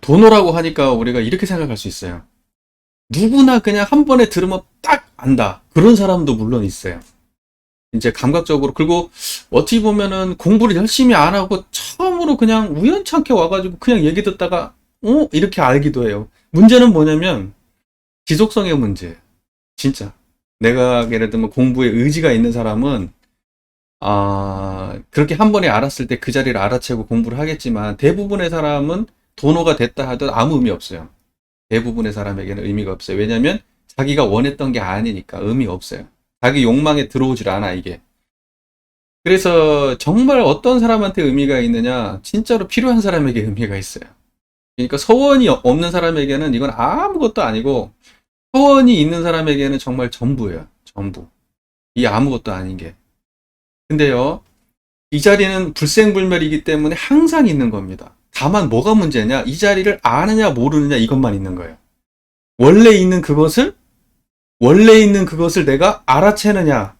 도노라고 하니까 우리가 이렇게 생각할 수 있어요. 누구나 그냥 한 번에 들으면 딱 안다. 그런 사람도 물론 있어요. 이제 감각적으로. 그리고 어떻게 보면은 공부를 열심히 안 하고 처음으로 그냥 우연찮게 와가지고 그냥 얘기 듣다가, 이렇게 알기도 해요. 문제는 뭐냐면 지속성의 문제. 진짜. 내가 예를 들면 공부에 의지가 있는 사람은, 그렇게 한 번에 알았을 때 그 자리를 알아채고 공부를 하겠지만 대부분의 사람은 도노가 됐다 하더라도 아무 의미 없어요. 대부분의 사람에게는 의미가 없어요. 왜냐면 자기가 원했던 게 아니니까 의미 없어요. 자기 욕망에 들어오질 않아, 이게. 그래서 정말 어떤 사람한테 의미가 있느냐, 진짜로 필요한 사람에게 의미가 있어요. 그러니까 소원이 없는 사람에게는 이건 아무것도 아니고, 소원이 있는 사람에게는 정말 전부예요. 전부. 이 아무것도 아닌 게. 근데요, 이 자리는 불생불멸이기 때문에 항상 있는 겁니다. 다만 뭐가 문제냐? 이 자리를 아느냐 모르느냐 이것만 있는 거예요. 원래 있는 그것을 내가 알아채느냐,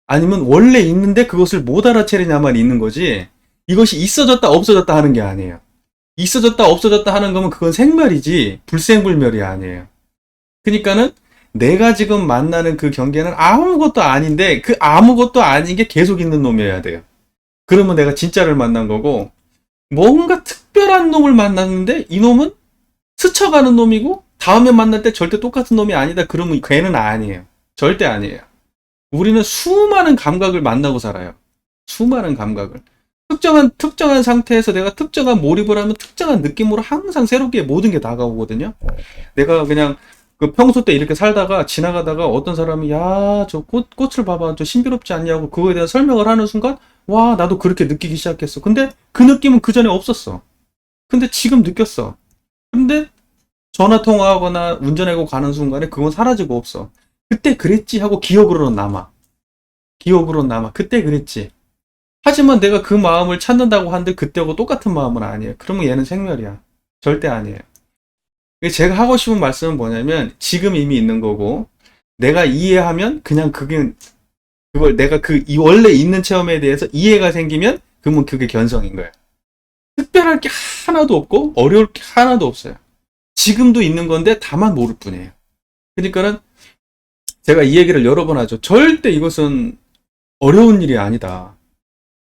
아니면 원래 있는데 그것을 못 알아채느냐만 있는 거지, 이것이 있어졌다 없어졌다 하는 게 아니에요. 있어졌다 없어졌다 하는 거면 그건 생멸이지 불생불멸이 아니에요. 그러니까는 내가 지금 만나는 그 경계는 아무것도 아닌데 그 아무것도 아닌 게 계속 있는 놈이어야 돼요. 그러면 내가 진짜를 만난 거고, 뭔가 특별한 놈을 만났는데 이 놈은 스쳐가는 놈이고 다음에 만날 때 절대 똑같은 놈이 아니다 그러면 걔는 아니에요. 절대 아니에요. 우리는 수많은 감각을 만나고 살아요. 수많은 감각을. 특정한 상태에서 내가 특정한 몰입을 하면 특정한 느낌으로 항상 새롭게 모든 게 다가오거든요. 내가 그냥 그 평소 때 이렇게 살다가 지나가다가 어떤 사람이, 야, 저 꽃을 봐봐. 저 신비롭지 않냐고 그거에 대한 설명을 하는 순간, 와, 나도 그렇게 느끼기 시작했어. 근데 그 느낌은 그 전에 없었어. 근데 지금 느꼈어. 근데 전화 통화하거나 운전하고 가는 순간에 그건 사라지고 없어. 그때 그랬지 하고 기억으로는 남아. 기억으로는 남아. 그때 그랬지. 하지만 내가 그 마음을 찾는다고 하는데 그때하고 똑같은 마음은 아니에요. 그러면 얘는 생멸이야. 절대 아니에요. 제가 하고 싶은 말씀은 뭐냐면 지금 이미 있는 거고, 내가 이해하면 그냥 그걸 내가 이 원래 있는 체험에 대해서 이해가 생기면 그러면 그게 견성인 거예요. 특별할 게 하나도 없고 어려울 게 하나도 없어요. 지금도 있는 건데 다만 모를 뿐이에요. 그러니까는 제가 이 얘기를 여러 번 하죠. 절대 이것은 어려운 일이 아니다.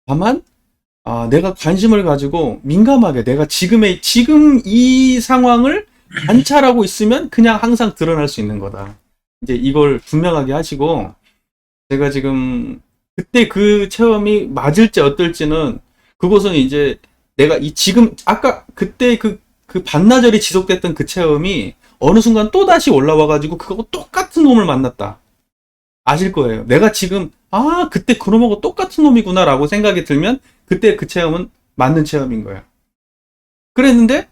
다만 내가 관심을 가지고 민감하게 내가 지금 이 상황을 관찰하고 있으면 그냥 항상 드러날 수 있는 거다. 이제 이걸 분명하게 하시고, 제가 지금 그때 그 체험이 맞을지 어떨지는 그것은 이제 내가 지금 아까 그때 그 반나절이 지속됐던 그 체험이 어느 순간 또 다시 올라와가지고 그거하고 똑같은 놈을 만났다. 아실 거예요. 내가 지금 그때 그놈하고 똑같은 놈이구나라고 생각이 들면 그때 그 체험은 맞는 체험인 거예요. 그랬는데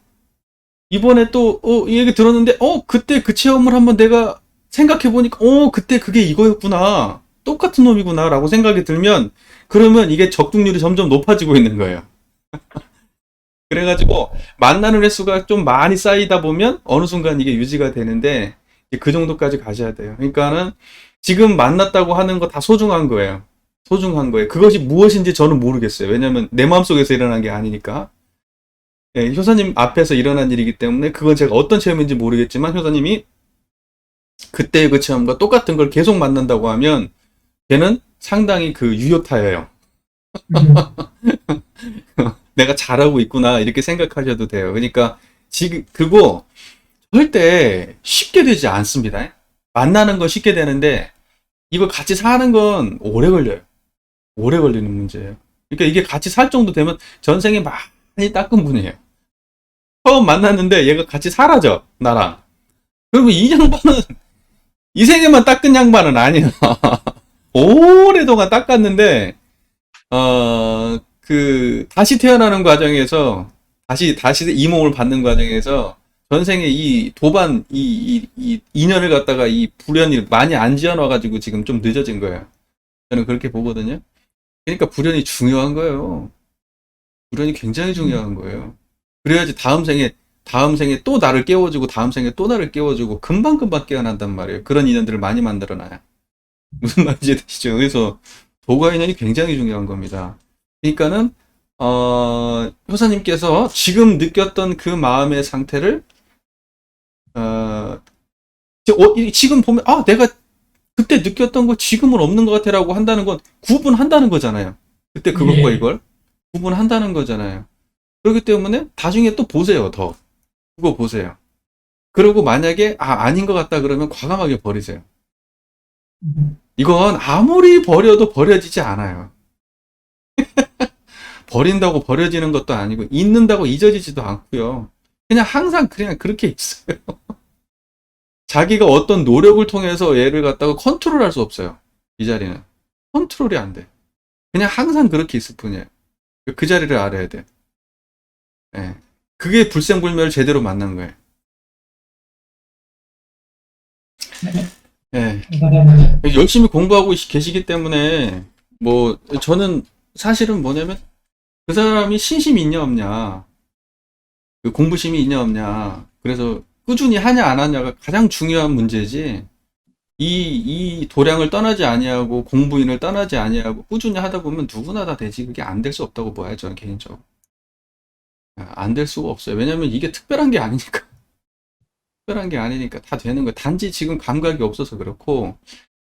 이번에 또 이 얘기 들었는데 그때 그 체험을 한번 내가 생각해 보니까 그때 그게 이거였구나. 똑같은 놈이구나 라고 생각이 들면, 그러면 이게 적중률이 점점 높아지고 있는 거예요. 그래가지고 만나는 횟수가 좀 많이 쌓이다 보면 어느 순간 이게 유지가 되는데, 그 정도까지 가셔야 돼요. 그러니까는 지금 만났다고 하는 거 다 소중한 거예요. 소중한 거예요. 그것이 무엇인지 저는 모르겠어요. 왜냐면 내 마음속에서 일어난 게 아니니까. 예, 효사님 앞에서 일어난 일이기 때문에 그건 제가 어떤 체험인지 모르겠지만, 효사님이 그때의 그 체험과 똑같은 걸 계속 만난다고 하면 걔는 상당히 그 유효타예요. 내가 잘하고 있구나 이렇게 생각하셔도 돼요. 그러니까 지금 그거 절대 쉽게 되지 않습니다. 만나는 건 쉽게 되는데 이거 같이 사는 건 오래 걸려요. 오래 걸리는 문제예요. 그러니까 이게 같이 살 정도 되면 전생에 많이 닦은 분이에요. 처음 만났는데 얘가 같이 살아져, 나랑. 그리고 이 양반은 이 생에만 닦은 양반은 아니야. 오랫동안 닦았는데 다시 태어나는 과정에서 다시 이몸을 받는 과정에서 전생에 이 도반 이 인연을 갖다가 이 불연이 많이 안 지어놔가지고 지금 좀 늦어진 거예요. 저는 그렇게 보거든요. 그러니까 불연이 중요한 거예요. 불연이 굉장히 중요한 거예요. 그래야지 다음 생에 또 나를 깨워주고 다음 생에 또 나를 깨워주고 금방금방 깨어난단 말이에요. 그런 인연들을 많이 만들어놔요. 무슨 말인지 되시죠? 그래서 도가 인연이 굉장히 중요한 겁니다. 그러니까는 효사님께서 지금 느꼈던 그 마음의 상태를, 어, 지금 보면, 내가 그때 느꼈던 거 지금은 없는 것 같아라고 한다는 건 구분한다는 거잖아요. 그때 그것과 예. 이걸 구분한다는 거잖아요. 그렇기 때문에 나중에 또 보세요, 더. 그거 보세요. 그리고 만약에, 아닌 것 같다 그러면 과감하게 버리세요. 이건 아무리 버려도 버려지지 않아요. 버린다고 버려지는 것도 아니고, 잊는다고 잊어지지도 않고요. 그냥 항상 그냥 그렇게 있어요. 자기가 어떤 노력을 통해서 얘를 갖다가 컨트롤할 수 없어요. 이 자리는. 컨트롤이 안 돼. 그냥 항상 그렇게 있을 뿐이에요. 그 자리를 알아야 돼. 예. 그게 불생불멸 제대로 만난 거예요. 예. 열심히 공부하고 계시기 때문에, 저는 사실은 뭐냐면, 그 사람이 신심이 있냐, 없냐, 그 공부심이 있냐, 없냐, 그래서 꾸준히 하냐, 안 하냐가 가장 중요한 문제지, 이 도량을 떠나지 아니하고, 공부인을 떠나지 아니하고, 꾸준히 하다 보면 누구나 다 되지. 그게 안 될 수 없다고 봐요, 저는 개인적으로. 안 될 수가 없어요. 왜냐면 이게 특별한 게 아니니까. 특별한 게 아니니까 다 되는 거예요. 단지 지금 감각이 없어서 그렇고,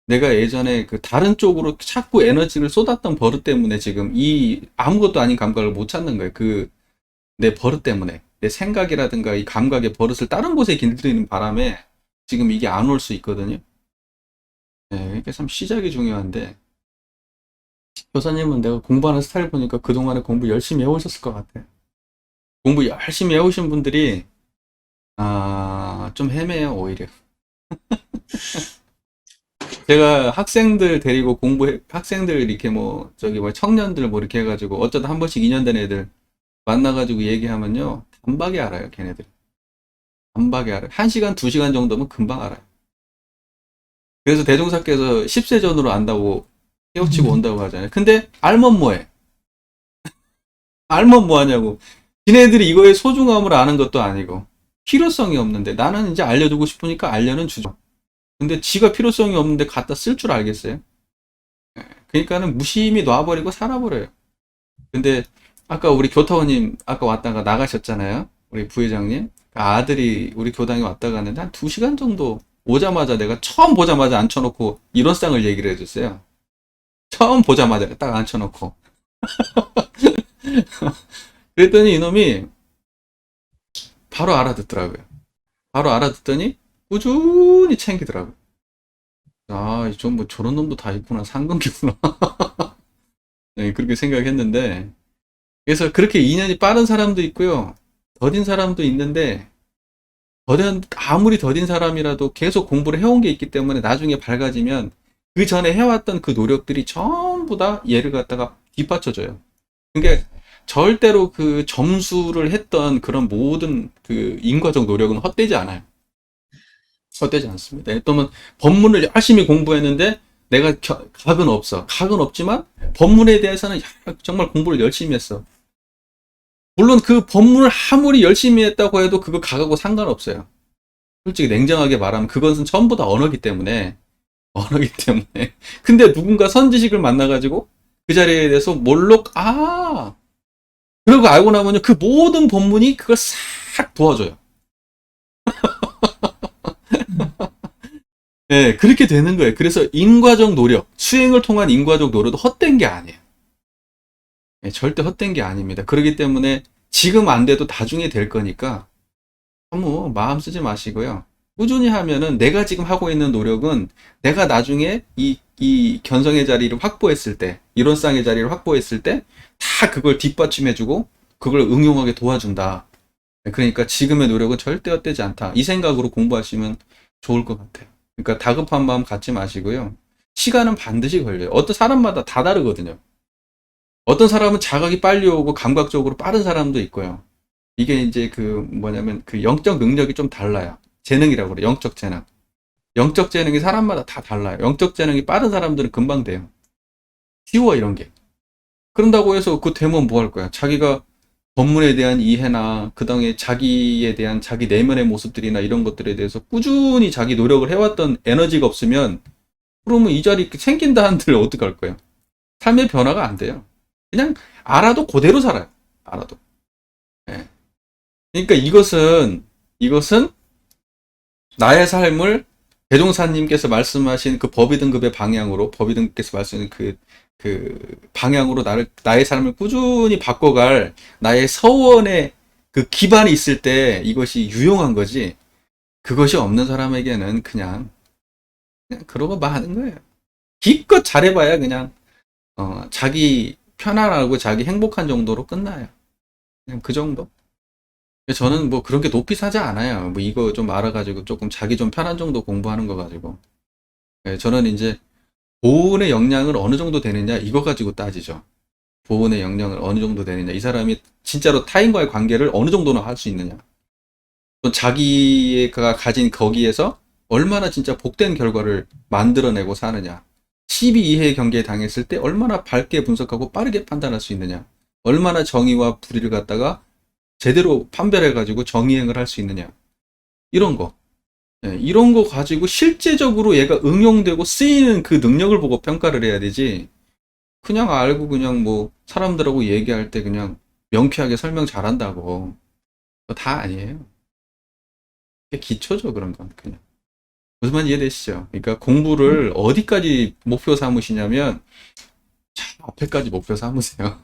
내가 예전에 그 다른 쪽으로 자꾸 에너지를 쏟았던 버릇 때문에 지금 이 아무것도 아닌 감각을 못 찾는 거예요. 내 버릇 때문에. 내 생각이라든가 이 감각의 버릇을 다른 곳에 길들이는 바람에 지금 이게 안 올 수 있거든요. 네, 이게 참 시작이 중요한데, 교사님은 내가 공부하는 스타일 보니까 그동안에 공부 열심히 해오셨을 것 같아요. 공부 열심히 해오신 분들이, 좀 헤매요, 오히려. 제가 학생들 데리고 학생들 이렇게 청년들 이렇게 해가지고, 어쩌다 한 번씩 2년 된 애들 만나가지고 얘기하면요. 단박에 알아요, 걔네들. 단박에 알아요. 1시간, 2시간 정도면 금방 알아요. 그래서 대종사께서 10세 전으로 안다고 깨우치고 온다고 하잖아요. 근데 알면 뭐해? 알면 뭐하냐고. 지네들이 이거의 소중함을 아는 것도 아니고 필요성이 없는데 나는 이제 알려주고 싶으니까 알려는 주죠. 근데 지가 필요성이 없는데 갖다 쓸 줄 알겠어요? 그러니까는 무심히 놔버리고 살아버려요. 근데 아까 우리 교타원님 아까 왔다가 나가셨잖아요. 우리 부회장님. 그 아들이 우리 교당에 왔다 갔는데 한 2시간 정도 오자마자 내가 처음 보자마자 앉혀놓고 일원상을 얘기를 해줬어요. 처음 보자마자 딱 앉혀놓고. 그랬더니 이놈이 바로 알아듣더라고요. 바로 알아듣더니 꾸준히 챙기더라고요. 좀 저런 놈도 다 있구나. 상근기구나. 네, 그렇게 생각했는데. 그래서 그렇게 인연이 빠른 사람도 있고요. 더딘 사람도 있는데, 아무리 더딘 사람이라도 계속 공부를 해온 게 있기 때문에 나중에 밝아지면 그 전에 해왔던 그 노력들이 전부 다 얘를 갖다가 뒷받쳐줘요. 그러니까 절대로 그 점수를 했던 그런 모든 그 인과적 노력은 헛되지 않아요. 헛되지 않습니다. 또는 법문을 열심히 공부했는데 내가 각은 없어. 각은 없지만 법문에 대해서는 정말 공부를 열심히 했어. 물론 그 법문을 아무리 열심히 했다고 해도 그거 각하고 상관없어요. 솔직히 냉정하게 말하면 그것은 전부 다 언어기 때문에. 언어기 때문에. 근데 누군가 선지식을 만나가지고 그 자리에 대해서 그러고 알고 나면요. 그 모든 법문이 그걸 싹 도와줘요. 네, 그렇게 되는 거예요. 그래서 인과적 노력, 수행을 통한 인과적 노력도 헛된 게 아니에요. 네, 절대 헛된 게 아닙니다. 그렇기 때문에 지금 안 돼도 나중에 될 거니까 너무 마음 쓰지 마시고요. 꾸준히 하면은 내가 지금 하고 있는 노력은 내가 나중에 이 견성의 자리를 확보했을 때, 이론상의 자리를 확보했을 때 다 그걸 뒷받침해주고 그걸 응용하게 도와준다. 네, 그러니까 지금의 노력은 절대 헛되지 않다. 이 생각으로 공부하시면 좋을 것 같아요. 그러니까 다급한 마음 갖지 마시고요. 시간은 반드시 걸려요. 어떤 사람마다 다 다르거든요. 어떤 사람은 자각이 빨리 오고 감각적으로 빠른 사람도 있고요. 이게 이제 그 영적 능력이 좀 달라요. 재능이라고 그래요. 영적 재능. 영적 재능이 사람마다 다 달라요. 영적 재능이 빠른 사람들은 금방 돼요. 쉬워, 이런 게. 그런다고 해서 그 되면 뭐 할 거야? 자기가 법문에 대한 이해나 그 다음에 자기에 대한 자기 내면의 모습들이나 이런 것들에 대해서 꾸준히 자기 노력을 해왔던 에너지가 없으면 그러면 이 자리 생긴다 한들 어떡할 거예요? 삶의 변화가 안 돼요. 그냥 알아도 그대로 살아요. 알아도. 예. 그러니까 이것은 나의 삶을 대종사님께서 말씀하신 그 법이 등급의 방향으로, 법이 등급께서 말씀하신 그 방향으로 나의 삶을 꾸준히 바꿔갈 나의 서원의 그 기반이 있을 때 이것이 유용한 거지, 그것이 없는 사람에게는 그냥 그러고 마는 거예요. 기껏 잘해봐야 그냥, 자기 편안하고 자기 행복한 정도로 끝나요. 그냥 그 정도. 저는 뭐 그렇게 높이 사지 않아요. 뭐 이거 좀 알아가지고 조금 자기 좀 편한 정도 공부하는 거 가지고. 예, 저는 이제 보온의 역량을 어느 정도 되느냐 이거 가지고 따지죠. 보온의 역량을 어느 정도 되느냐. 이 사람이 진짜로 타인과의 관계를 어느 정도는 할 수 있느냐. 또 자기가 가진 거기에서 얼마나 진짜 복된 결과를 만들어내고 사느냐. 12 이하의 경계에 당했을 때 얼마나 밝게 분석하고 빠르게 판단할 수 있느냐. 얼마나 정의와 불의를 갖다가 제대로 판별해가지고 정의행을 할 수 있느냐. 이런 거. 예, 이런 거 가지고 실제적으로 얘가 응용되고 쓰이는 그 능력을 보고 평가를 해야 되지. 그냥 알고 그냥 뭐 사람들하고 얘기할 때 그냥 명쾌하게 설명 잘한다고. 그거 다 아니에요. 그게 기초죠, 그런 건. 그냥. 무슨 말인지 이해되시죠? 그러니까 공부를 어디까지 목표 삼으시냐면, 참 앞에까지 목표 삼으세요.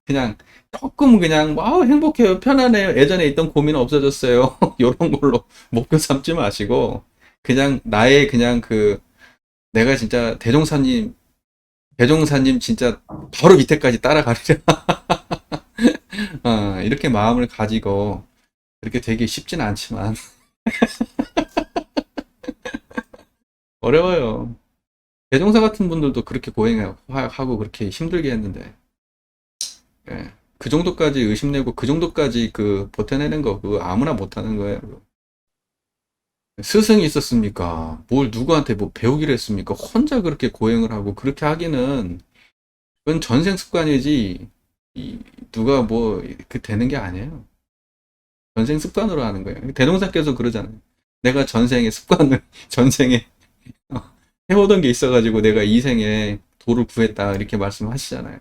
그냥 조금 그냥 뭐 행복해요, 편안해요, 예전에 있던 고민은 없어졌어요. 이런 걸로 목표 삼지 마시고 그냥 나의 그냥 그 내가 진짜 대종사님 진짜 바로 밑에까지 따라가리라. 이렇게 마음을 가지고 그렇게 되기 쉽진 않지만 어려워요. 대종사 같은 분들도 그렇게 고행하고 그렇게 힘들게 했는데, 예. 그 정도까지 의심내고 그 정도까지 그 버텨내는 거 그거 아무나 못하는 거예요. 스승이 있었습니까? 뭘 누구한테 뭐 배우기로 했습니까? 혼자 그렇게 고행을 하고 그렇게 하기는 그건 전생 습관이지, 누가 뭐 그 되는 게 아니에요. 전생 습관으로 하는 거예요. 대동사께서 그러잖아요. 내가 전생의 습관을 전생에 해오던 게 있어가지고 내가 이 생에 도를 구했다 이렇게 말씀하시잖아요.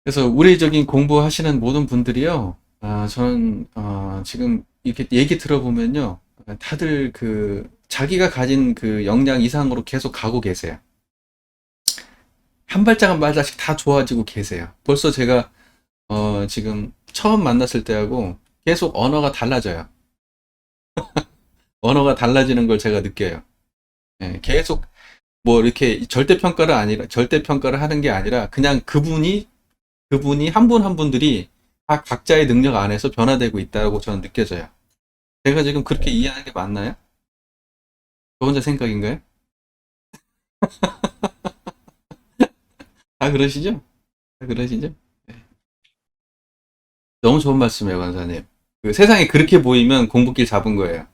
그래서 우리적인 공부하시는 모든 분들이요, 저는, 지금 이렇게 얘기 들어보면요, 다들 그, 자기가 가진 그 역량 이상으로 계속 가고 계세요. 한 발짝 한 발짝씩 다 좋아지고 계세요. 벌써 제가, 지금 처음 만났을 때하고 계속 언어가 달라져요. 언어가 달라지는 걸 제가 느껴요. 예, 계속 뭐 이렇게 절대 평가를 하는 게 아니라 그냥 그분이 한 분 한 분들이 다 각자의 능력 안에서 변화되고 있다고 저는 느껴져요. 제가 지금 그렇게 이해하는 게 맞나요? 저 혼자 생각인가요? 다 그러시죠? 다 그러시죠? 네. 너무 좋은 말씀이에요, 강사님. 그 세상이 그렇게 보이면 공부길 잡은 거예요.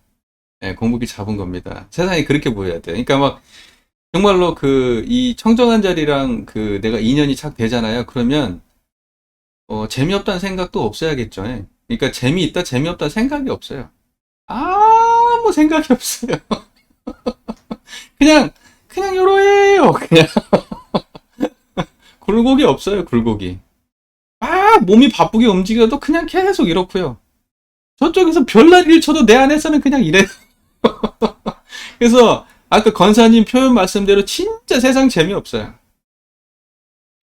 네, 공부길 잡은 겁니다. 세상이 그렇게 보여야 돼요. 그러니까 막 정말로 그 이 청정한 자리랑 그 내가 인연이 착 되잖아요. 그러면 재미없다는 생각도 없어야겠죠. 예. 그러니까 재미있다, 재미없다 생각이 없어요. 아무 생각이 없어요. 그냥, 그냥 요러해요. 그냥 굴곡이 없어요, 굴곡이. 몸이 바쁘게 움직여도 그냥 계속 이렇고요. 저쪽에서 별난리를 쳐도 내 안에서는 그냥 이래. 그래서 아까 건사님 표현 말씀대로 진짜 세상 재미없어요.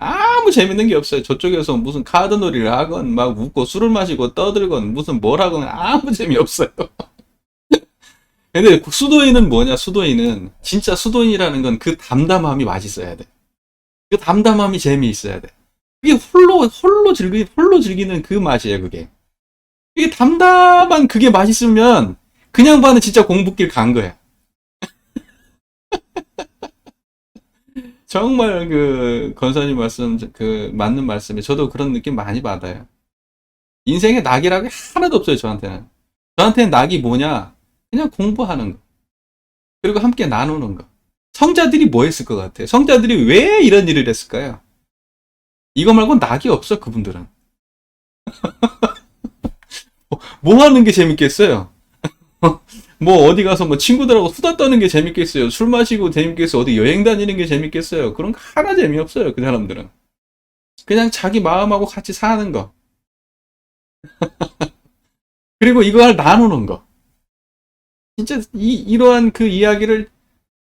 아무 재밌는 게 없어요. 저쪽에서 무슨 카드놀이를 하건 막 웃고 술을 마시고 떠들건 무슨 뭘 하건 아무 재미없어요. 근데 수도인은 뭐냐? 수도인은 진짜 수도인이라는 건 그 담담함이 맛있어야 돼. 그 담담함이 재미있어야 돼. 그게 홀로 즐기는 그 맛이에요, 그게. 이게 담담한 그게 맛있으면 그냥 봐는 진짜 공부길 간 거야. 정말 그 건사님 말씀 그 맞는 말씀에 저도 그런 느낌 많이 받아요. 인생에 낙이라고 하나도 없어요, 저한테는. 저한테는 낙이 뭐냐? 그냥 공부하는 거. 그리고 함께 나누는 거. 성자들이 뭐 했을 것 같아요? 성자들이 왜 이런 일을 했을까요? 이거 말고 낙이 없어, 그분들은. 뭐 하는 게 재밌겠어요? 뭐 어디 가서 뭐 친구들하고 수다 떠는 게 재밌겠어요? 술 마시고 재밌겠어요? 어디 여행 다니는 게 재밌겠어요? 그런 거 하나 재미없어요, 그 사람들은. 그냥 자기 마음하고 같이 사는 거. 그리고 이걸 나누는 거. 진짜 이러한 그 이야기를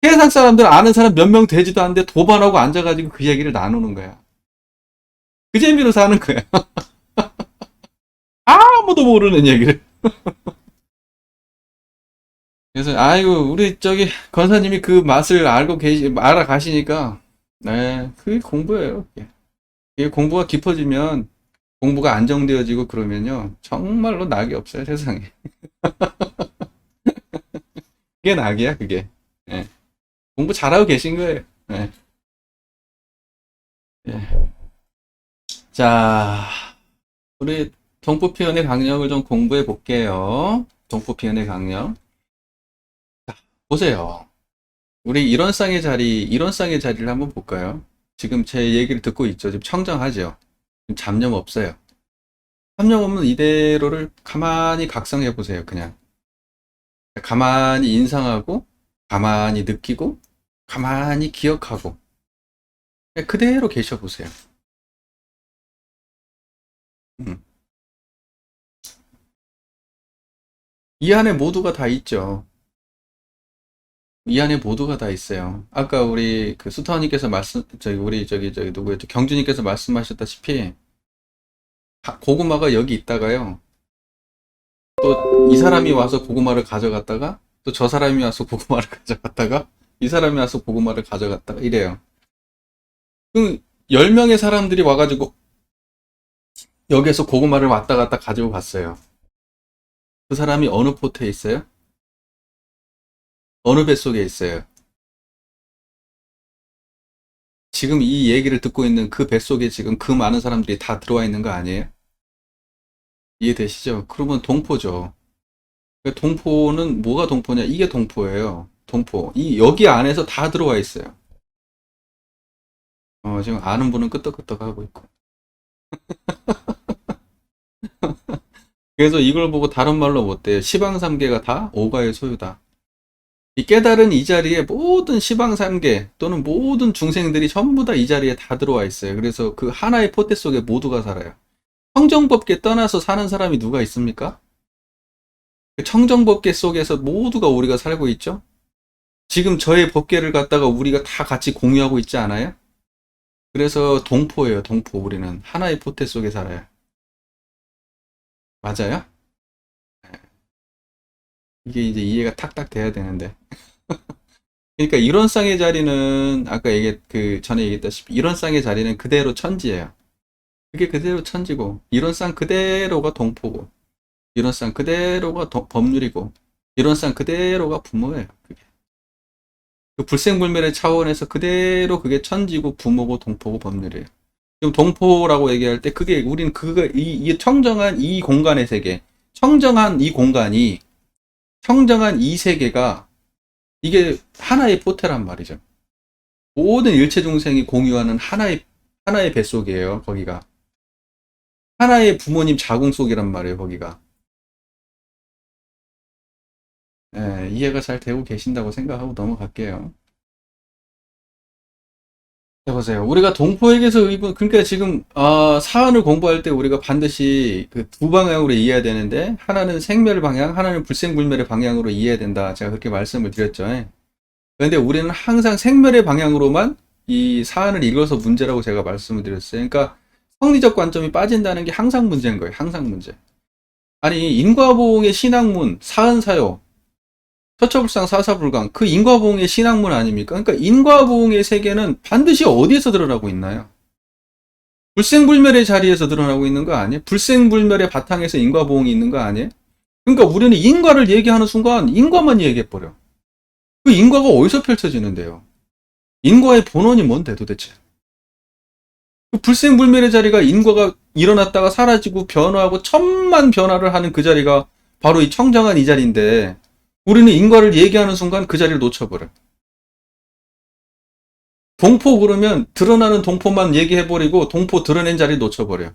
세상 사람들 아는 사람 몇 명 되지도 않는데 도반하고 앉아가지고 그 이야기를 나누는 거야. 그 재미로 사는 거야. 아무도 모르는 얘기를. 그래서 아이고 우리 저기 권사님이 그 맛을 알아가시니까 네, 그게 공부예요. 이게 공부가 깊어지면 공부가 안정되어지고 그러면요 정말로 낙이 없어요 세상에. 그게 낙이야 그게. 예. 공부 잘하고 계신 거예요. 예. 예. 자, 우리 동포피언의 강령을 좀 공부해 볼게요. 동포피언의 강령. 보세요. 우리 이론상의 자리를 한번 볼까요? 지금 제 얘기를 듣고 있죠. 지금 청정하죠. 지금 잡념 없어요. 잡념 없는 이대로를 가만히 각성해 보세요. 그냥. 가만히 인상하고, 가만히 느끼고, 가만히 기억하고, 그냥 그대로 계셔 보세요. 음. 이 안에 모두가 다 있죠. 이 안에 모두가 다 있어요. 아까 우리 그 수타원님께서 저기 누구였죠? 경주님께서 말씀하셨다시피 고구마가 여기 있다가요. 또 이 사람이 와서 고구마를 가져갔다가 또 저 사람이 와서 고구마를 가져갔다가 이 사람이 와서 고구마를 가져갔다가 이래요. 그 10명의 사람들이 와가지고 여기에서 고구마를 왔다 갔다 가지고 갔어요. 그 사람이 어느 포트에 있어요? 어느 뱃속에 있어요? 지금 이 얘기를 듣고 있는 그 뱃속에 지금 그 많은 사람들이 다 들어와 있는 거 아니에요? 이해되시죠? 그러면 동포죠. 동포는 뭐가 동포냐? 이게 동포예요. 동포. 여기 안에서 다 들어와 있어요. 지금 아는 분은 끄떡끄떡 하고 있고. 그래서 이걸 보고 다른 말로 못돼요. 시방삼계가 다 오가의 소유다. 이 깨달은 이 자리에 모든 시방삼계 또는 모든 중생들이 전부 다 이 자리에 다 들어와 있어요. 그래서 그 하나의 포대 속에 모두가 살아요. 청정법계 떠나서 사는 사람이 누가 있습니까? 청정법계 속에서 모두가 우리가 살고 있죠? 지금 저의 법계를 갖다가 우리가 다 같이 공유하고 있지 않아요? 그래서 동포예요, 동포. 우리는 하나의 포대 속에 살아요. 맞아요? 이게 이제 이해가 탁탁 돼야 되는데. 그러니까 이론상의 자리는 아까 전에 얘기했다시피 이론상의 자리는 그대로 천지예요. 그게 그대로 천지고 이론상 그대로가 동포고 이론상 그대로가 법률이고 이론상 그대로가 부모예요. 그게. 그 불생불멸의 차원에서 그대로 그게 천지고 부모고 동포고 법률이에요. 지금 동포라고 얘기할 때 그게 우리는 이 청정한 이 공간의 세계, 청정한 이 공간이 청정한 이 세계가 이게 하나의 포테란 말이죠. 모든 일체 중생이 공유하는 하나의 뱃속이에요. 거기가 하나의 부모님 자궁 속이란 말이에요. 거기가. 예, 이해가 잘 되고 계신다고 생각하고 넘어갈게요. 해보세요. 우리가 동포에게서 그러니까 지금 사안을 공부할 때 우리가 반드시 그 두 방향으로 이해해야 되는데 하나는 생멸 방향, 하나는 불생불멸의 방향으로 이해해야 된다. 제가 그렇게 말씀을 드렸죠. 그런데 우리는 항상 생멸의 방향으로만 이 사안을 읽어서 문제라고 제가 말씀을 드렸어요. 그러니까 성리적 관점이 빠진다는 게 항상 문제인 거예요. 항상 문제. 아니 인과보응의 신학문, 사은사요, 처처불상 사사불강 그 인과보응의 신학문 아닙니까? 그러니까 인과보응의 세계는 반드시 어디에서 드러나고 있나요? 불생불멸의 자리에서 드러나고 있는 거 아니에요? 불생불멸의 바탕에서 인과보응이 있는 거 아니에요? 그러니까 우리는 인과를 얘기하는 순간 인과만 얘기해버려. 그 인과가 어디서 펼쳐지는데요? 인과의 본원이 뭔데 도대체? 그 불생불멸의 자리가 인과가 일어났다가 사라지고 변화하고 천만 변화를 하는 그 자리가 바로 이 청정한 이 자리인데 우리는 인과를 얘기하는 순간 그 자리를 놓쳐버려. 동포 그러면 드러나는 동포만 얘기해버리고 동포 드러낸 자리를 놓쳐버려.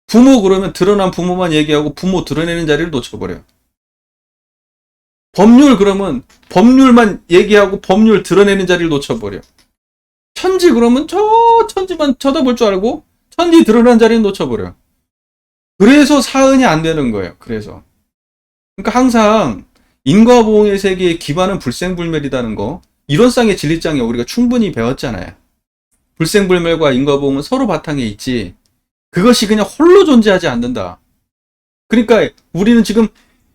부모 그러면 드러난 부모만 얘기하고 부모 드러내는 자리를 놓쳐버려. 법률 그러면 법률만 얘기하고 법률 드러내는 자리를 놓쳐버려. 천지 그러면 저 천지만 쳐다볼 줄 알고 천지 드러난 자리는 놓쳐버려. 그래서 사은이 안 되는 거예요. 그래서. 그러니까 항상 인과보응의 세계의 기반은 불생불멸이라는 거, 이론상의 진리장에 우리가 충분히 배웠잖아요. 불생불멸과 인과보응은 서로 바탕에 있지, 그것이 그냥 홀로 존재하지 않는다. 그러니까 우리는 지금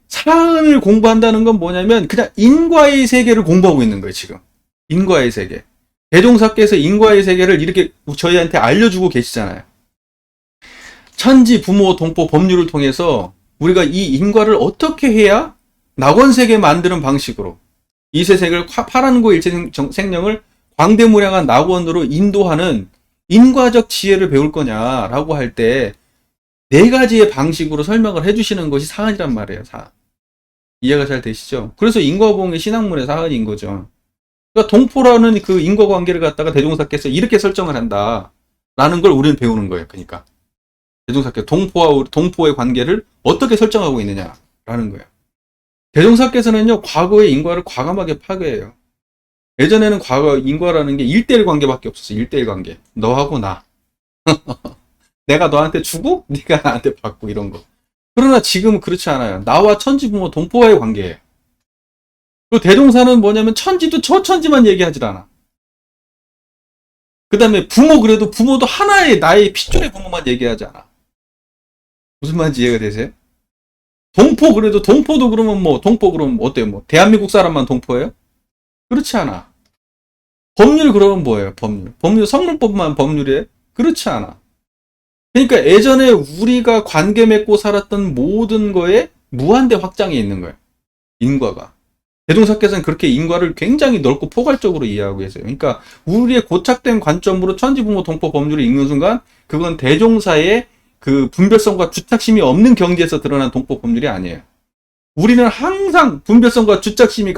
사은을 공부한다는 건 뭐냐면 그냥 인과의 세계를 공부하고 있는 거예요. 지금 인과의 세계. 대종사께서 인과의 세계를 이렇게 저희한테 알려주고 계시잖아요. 천지, 부모, 동포, 법률을 통해서 우리가 이 인과를 어떻게 해야 낙원세계 만드는 방식으로 이 세상을 파란고 일체 생령을 광대무량한 낙원으로 인도하는 인과적 지혜를 배울 거냐라고 할 때 네 가지의 방식으로 설명을 해주시는 것이 사은이란 말이에요. 사은. 이해가 잘 되시죠? 그래서 인과보응의 신학문의 사은인 거죠. 그러니까 동포라는 그 인과관계를 갖다가 대종사께서 이렇게 설정을 한다라는 걸 우리는 배우는 거예요. 그러니까 대종사께서 동포와 동포의 관계를 어떻게 설정하고 있느냐라는 거예요. 대종사께서는요, 과거의 인과를 과감하게 파괴해요. 예전에는 과거 인과라는 게 1대1 관계밖에 없었어요. 1대1 관계. 너하고 나. 내가 너한테 주고 네가 나한테 받고 이런 거. 그러나 지금은 그렇지 않아요. 나와 천지부모 동포와의 관계예요. 그 대종사는 뭐냐면 천지도 저 천지만 얘기하질 않아. 그 다음에 부모, 그래도 부모도 하나의 나의 핏줄의 부모만 얘기하지 않아. 무슨 말인지 이해가 되세요? 동포, 그래도 동포도 그러면 뭐 동포 그러면 어때요? 뭐 대한민국 사람만 동포예요? 그렇지 않아. 법률 그러면 뭐예요? 법률 성문법만 법률이에요? 그렇지 않아. 그러니까 예전에 우리가 관계 맺고 살았던 모든 거에 무한대 확장이 있는 거예요. 인과가. 대종사께서는 그렇게 인과를 굉장히 넓고 포괄적으로 이해하고 계세요. 그러니까 우리의 고착된 관점으로 천지부모 동포 법률을 읽는 순간 그건 대종사의 그 분별성과 주착심이 없는 경지에서 드러난 동포 법률이 아니에요. 우리는 항상 분별성과 주착심이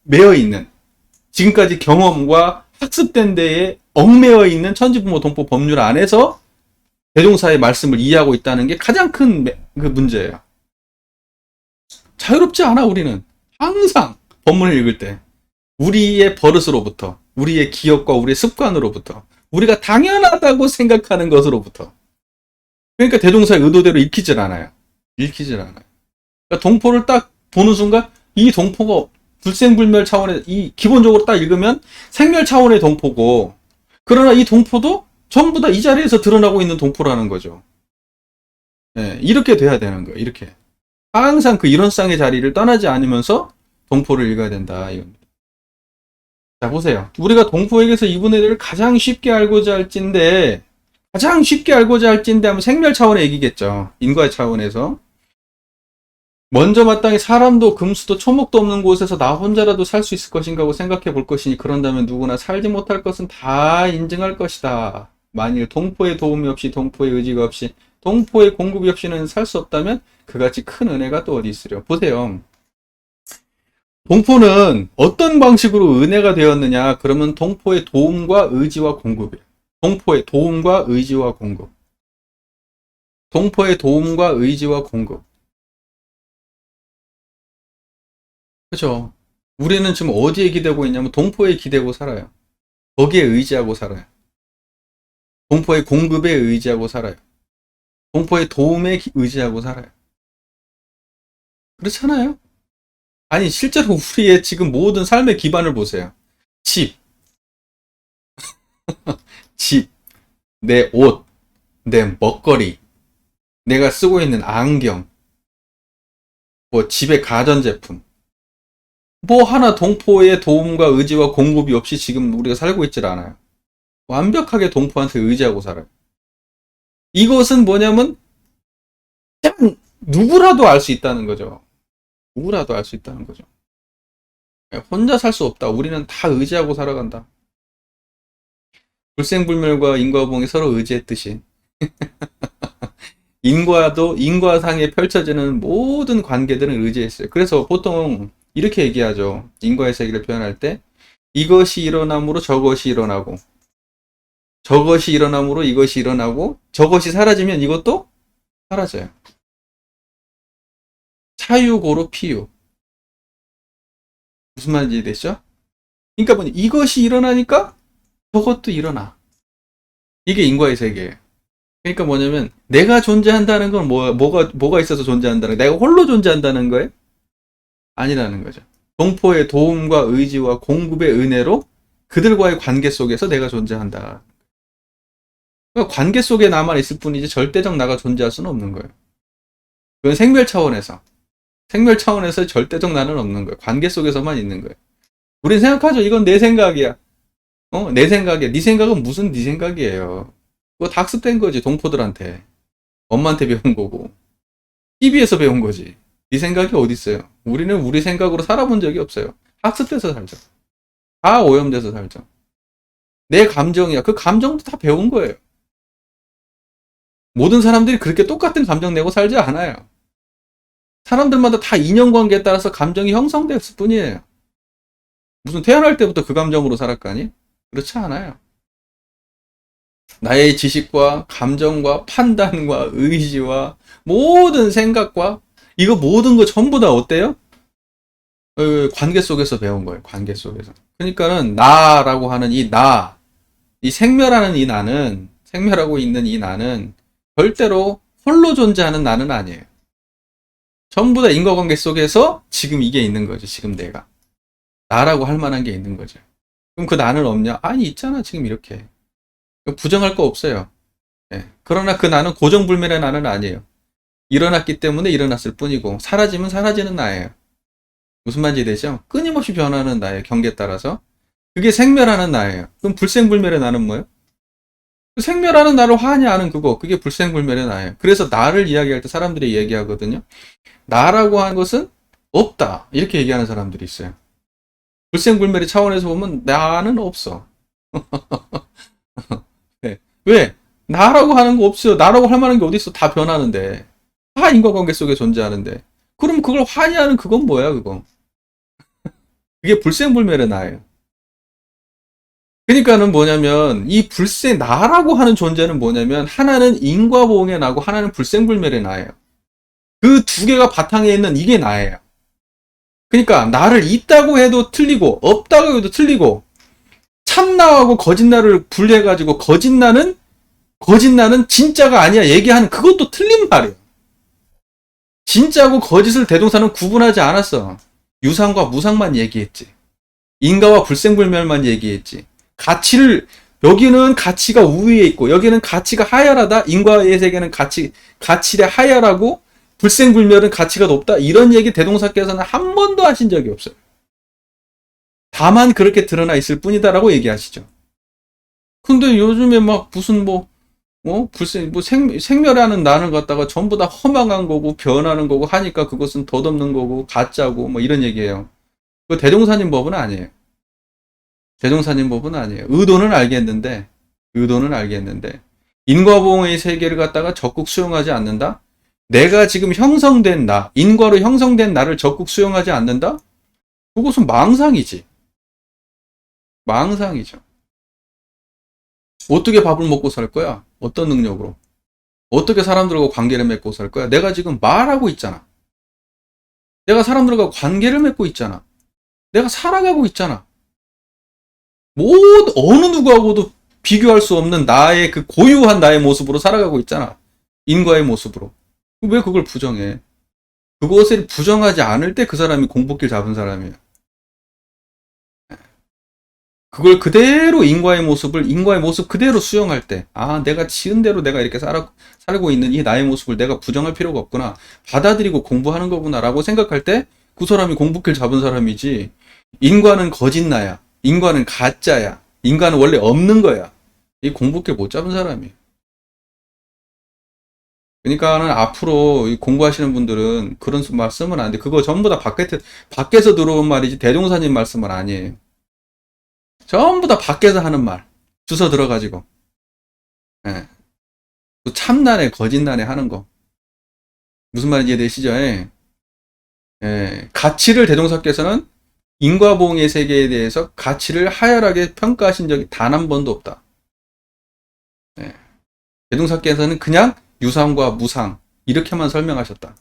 매여 있는, 지금까지 경험과 학습된 데에 얽매여 있는 천지부모 동포 법률 안에서 대종사의 말씀을 이해하고 있다는 게 가장 큰 그 문제예요. 자유롭지 않아. 우리는 항상 법문을 읽을 때 우리의 버릇으로부터, 우리의 기억과 우리의 습관으로부터, 우리가 당연하다고 생각하는 것으로부터, 그러니까 대종사의 의도대로 읽히질 않아요. 그러니까 동포를 딱 보는 순간 이 동포가 불생불멸 차원의, 이 기본적으로 딱 읽으면 생멸 차원의 동포고, 그러나 이 동포도 전부 다 이 자리에서 드러나고 있는 동포라는 거죠. 네, 이렇게 돼야 되는 거예요. 이렇게 항상 그 이론상의 자리를 떠나지 않으면서 동포를 읽어야 된다. 이겁니다. 자, 보세요. 우리가 동포에게서 이분에 대해 가장 쉽게 알고자 할진데 하면 생멸 차원의 얘기겠죠. 인과의 차원에서. 먼저 마땅히 사람도 금수도 초목도 없는 곳에서 나 혼자라도 살 수 있을 것인가 하고 생각해 볼 것이니, 그런다면 누구나 살지 못할 것은 다 인증할 것이다. 만일 동포의 도움이 없이, 동포의 의지가 없이, 동포의 공급이 없이는 살 수 없다면 그같이 큰 은혜가 또 어디 있으려. 보세요. 동포는 어떤 방식으로 은혜가 되었느냐? 그러면 동포의 도움과 의지와 공급이에요. 동포의 도움과 의지와 공급. 동포의 도움과 의지와 공급. 그렇죠. 우리는 지금 어디에 기대고 있냐면 동포에 기대고 살아요. 거기에 의지하고 살아요. 동포의 공급에 의지하고 살아요. 동포의 도움에 의지하고 살아요. 그렇잖아요? 아니, 실제로 우리의 지금 모든 삶의 기반을 보세요. 집, 집, 내 옷, 내 먹거리, 내가 쓰고 있는 안경, 뭐 집의 가전제품, 뭐 하나 동포의 도움과 의지와 공급이 없이 지금 우리가 살고 있질 않아요. 완벽하게 동포한테 의지하고 살아요. 이것은 뭐냐면 그냥 누구라도 알 수 있다는 거죠. 누구라도 알 수 있다는 거죠. 혼자 살 수 없다. 우리는 다 의지하고 살아간다. 불생불멸과 인과보응이 서로 의지했듯이 인과상에 펼쳐지는 모든 관계들은 의지했어요. 그래서 보통 이렇게 얘기하죠. 인과의 세계를 표현할 때 이것이 일어남으로 저것이 일어나고, 저것이 일어남으로 이것이 일어나고, 저것이 사라지면 이것도 사라져요. 차유고로 피유. 무슨 말인지 이해되시죠? 그러니까 뭐냐, 이것이 일어나니까 저것도 일어나. 이게 인과의 세계예요. 그러니까 뭐냐면 내가 존재한다는 건 뭐가 있어서 존재한다는 거야? 내가 홀로 존재한다는 거예요? 아니라는 거죠. 동포의 도움과 의지와 공급의 은혜로 그들과의 관계 속에서 내가 존재한다. 그러니까 관계 속에 나만 있을 뿐이지 절대적 나가 존재할 수는 없는 거예요. 그건 생멸 차원에서 절대적 나는 없는 거예요. 관계 속에서만 있는 거예요. 우린 생각하죠. 이건 내 생각이야. 내 생각이야. 네 생각은 무슨 네 생각이에요. 그거 다 학습된 거지, 동포들한테. 엄마한테 배운 거고. TV에서 배운 거지. 네 생각이 어디 있어요? 우리는 우리 생각으로 살아본 적이 없어요. 학습돼서 살죠. 다 오염돼서 살죠. 내 감정이야. 그 감정도 다 배운 거예요. 모든 사람들이 그렇게 똑같은 감정 내고 살지 않아요. 사람들마다 다 인연관계에 따라서 감정이 형성됐을 뿐이에요. 무슨 태어날 때부터 그 감정으로 살았까니? 그렇지 않아요. 나의 지식과 감정과 판단과 의지와 모든 생각과 이거 모든 거 전부 다 어때요? 관계 속에서 배운 거예요. 관계 속에서. 그러니까는 나라고 하는 이 생멸하는 이 나는, 생멸하고 있는 이 나는 절대로 홀로 존재하는 나는 아니에요. 전부 다 인과관계 속에서 지금 이게 있는 거죠. 지금 내가. 나라고 할 만한 게 있는 거죠. 그럼 그 나는 없냐? 아니, 있잖아. 지금 이렇게. 부정할 거 없어요. 예. 그러나 그 나는 고정불멸의 나는 아니에요. 일어났기 때문에 일어났을 뿐이고 사라지면 사라지는 나예요. 무슨 말인지 되죠? 끊임없이 변하는 나예요. 경계에 따라서. 그게 생멸하는 나예요. 그럼 불생불멸의 나는 뭐예요? 생멸하는 나를 화하냐는 그거. 그게 불생불멸의 나예요. 그래서 나를 이야기할 때 사람들이 얘기하거든요. 나라고 하는 것은 없다. 이렇게 얘기하는 사람들이 있어요. 불생불멸의 차원에서 보면 나는 없어. 네. 왜? 나라고 하는 거 없어요. 나라고 할 만한 게 어디 있어? 다 변하는데. 다 인과관계 속에 존재하는데. 그럼 그걸 화해하는 그건 뭐야, 그거? 그게 불생불멸의 나예요. 그러니까는 뭐냐면 이 나라고 하는 존재는 뭐냐면 하나는 인과보응의 나고 하나는 불생불멸의 나예요. 그 두 개가 바탕에 있는 이게 나예요. 그러니까 나를 있다고 해도 틀리고 없다고 해도 틀리고 참나하고 거짓나를 분리해가지고 거짓나는 진짜가 아니야 얘기하는 그것도 틀린 말이에요. 진짜고 거짓을 대동사는 구분하지 않았어. 유상과 무상만 얘기했지. 인과와 불생불멸만 얘기했지. 여기는 가치가 우위에 있고 여기는 가치가 하열하다. 인과의 세계는 가치의 하열하고 불생불멸은 가치가 높다. 이런 얘기 대동사께서는 한 번도 하신 적이 없어요. 다만 그렇게 드러나 있을 뿐이다라고 얘기하시죠. 근데 요즘에 막 무슨 생멸하는 나를 갖다가 전부 다 허망한 거고 변하는 거고 하니까 그것은 덧없는 거고 가짜고 뭐 이런 얘기예요. 그 대종사님 법은 아니에요. 대종사님 법은 아니에요. 의도는 알겠는데 인과보응의 세계를 갖다가 적극 수용하지 않는다? 내가 지금 형성된 나, 인과로 형성된 나를 적극 수용하지 않는다? 그것은 망상이지. 망상이죠. 어떻게 밥을 먹고 살 거야? 어떤 능력으로? 어떻게 사람들과 관계를 맺고 살 거야? 내가 지금 말하고 있잖아. 내가 사람들과 관계를 맺고 있잖아. 내가 살아가고 있잖아. 어느 누구하고도 비교할 수 없는 나의 그 고유한 나의 모습으로 살아가고 있잖아. 인과의 모습으로. 왜 그걸 부정해? 그것을 부정하지 않을 때 그 사람이 공복길 잡은 사람이에요. 그걸 그대로 인과의 모습 그대로 수용할 때, 내가 지은 대로 내가 이렇게 살고 있는 이 나의 모습을 내가 부정할 필요가 없구나. 받아들이고 공부하는 거구나. 라고 생각할 때 그 사람이 공복길 잡은 사람이지. 인과는 거짓나야. 인과는 가짜야. 인과는 원래 없는 거야. 이 공복길 못 잡은 사람이에요. 그러니까는 앞으로 공부하시는 분들은 그런 말 쓰면 안 돼. 그거 전부 다 밖에서 들어온 말이지 대종사님 말씀은 아니에요. 전부 다 밖에서 하는 말. 주워 들어가지고. 예. 참나네, 거짓나네 하는 거. 무슨 말인지 이해되시죠? 가치를 대종사께서는 인과보응의 세계에 대해서 가치를 하열하게 평가하신 적이 단 한 번도 없다. 대종사께서는 그냥 유상과 무상 이렇게만 설명하셨다.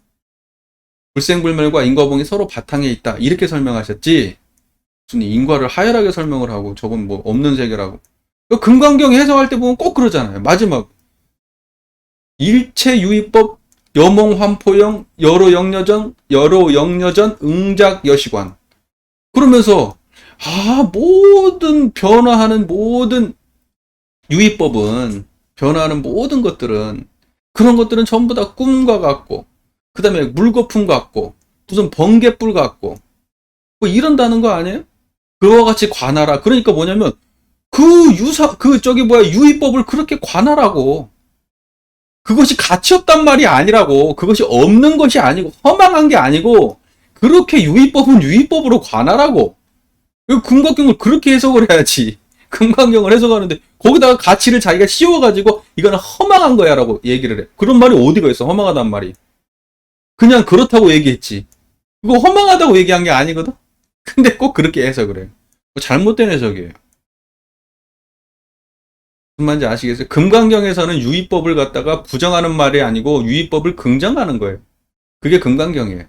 불생불멸과 인과보응이 서로 바탕에 있다. 이렇게 설명하셨지. 무슨 인과를 하열하게 설명을 하고 저건 뭐 없는 세계라고. 금강경 해석할 때 보면 꼭 그러잖아요. 마지막 일체유의법 여몽환포영 여로영여전 응작여시관. 그러면서 모든 변화하는 모든 유의법은, 변화하는 모든 것들은, 그런 것들은 전부 다 꿈과 같고, 그 다음에 물거품 같고, 무슨 번개불 같고, 뭐 이런다는 거 아니에요? 그와 같이 관하라. 그러니까 뭐냐면 유의법을 그렇게 관하라고. 그것이 가치 없단 말이 아니라고. 그것이 없는 것이 아니고 허망한 게 아니고 그렇게 유의법은 유의법으로 관하라고. 금강경을 그렇게 해석을 해야지. 금강경을 해석하는데 거기다가 가치를 자기가 씌워가지고 이거는 허망한 거야 라고 얘기를 해. 그런 말이 어디가 있어, 허망하단 말이. 그냥 그렇다고 얘기했지. 그거 허망하다고 얘기한 게 아니거든. 근데 꼭 그렇게 해석을 해요. 잘못된 해석이에요. 무슨 말인지 아시겠어요? 금강경에서는 유의법을 갖다가 부정하는 말이 아니고 유의법을 긍정하는 거예요. 그게 금강경이에요.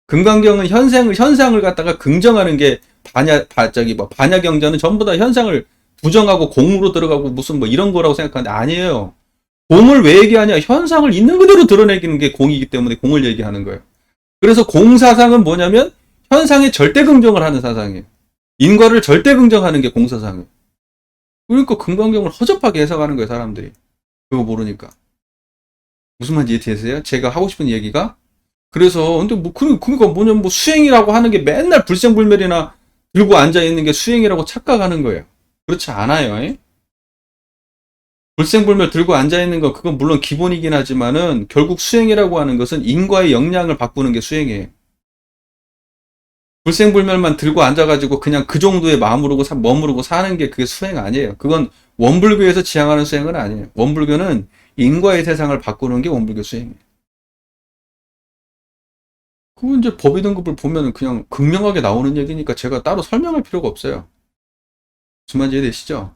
금강경은 현상을 갖다가 긍정하는 게 반야경전은 전부 다 현상을 부정하고 공으로 들어가고 무슨 뭐 이런 거라고 생각하는데 아니에요. 공을 왜 얘기하냐? 현상을 있는 그대로 드러내기는 게 공이기 때문에 공을 얘기하는 거예요. 그래서 공사상은 뭐냐면 현상의 절대 긍정을 하는 사상이에요. 인과를 절대 긍정하는 게 공사상이에요. 그러니까 금강경을 허접하게 해석하는 거예요, 사람들이. 그거 모르니까. 무슨 말인지 이해되세요? 제가 하고 싶은 얘기가? 그래서, 근데 뭐, 그러니까 뭐냐면 뭐 수행이라고 하는 게 맨날 불생불멸이나 들고 앉아있는 게 수행이라고 착각하는 거예요. 그렇지 않아요. 불생불멸 들고 앉아있는 거, 그건 물론 기본이긴 하지만은, 결국 수행이라고 하는 것은 인과의 역량을 바꾸는 게 수행이에요. 불생불멸만 들고 앉아가지고 그냥 그 정도의 마음으로 머무르고 사는 게 그게 수행 아니에요. 그건 원불교에서 지향하는 수행은 아니에요. 원불교는 인과의 세상을 바꾸는 게 원불교 수행이에요. 그건 이제 법의 등급을 보면 그냥 극명하게 나오는 얘기니까 제가 따로 설명할 필요가 없어요. 무슨 말인지 이해되시죠?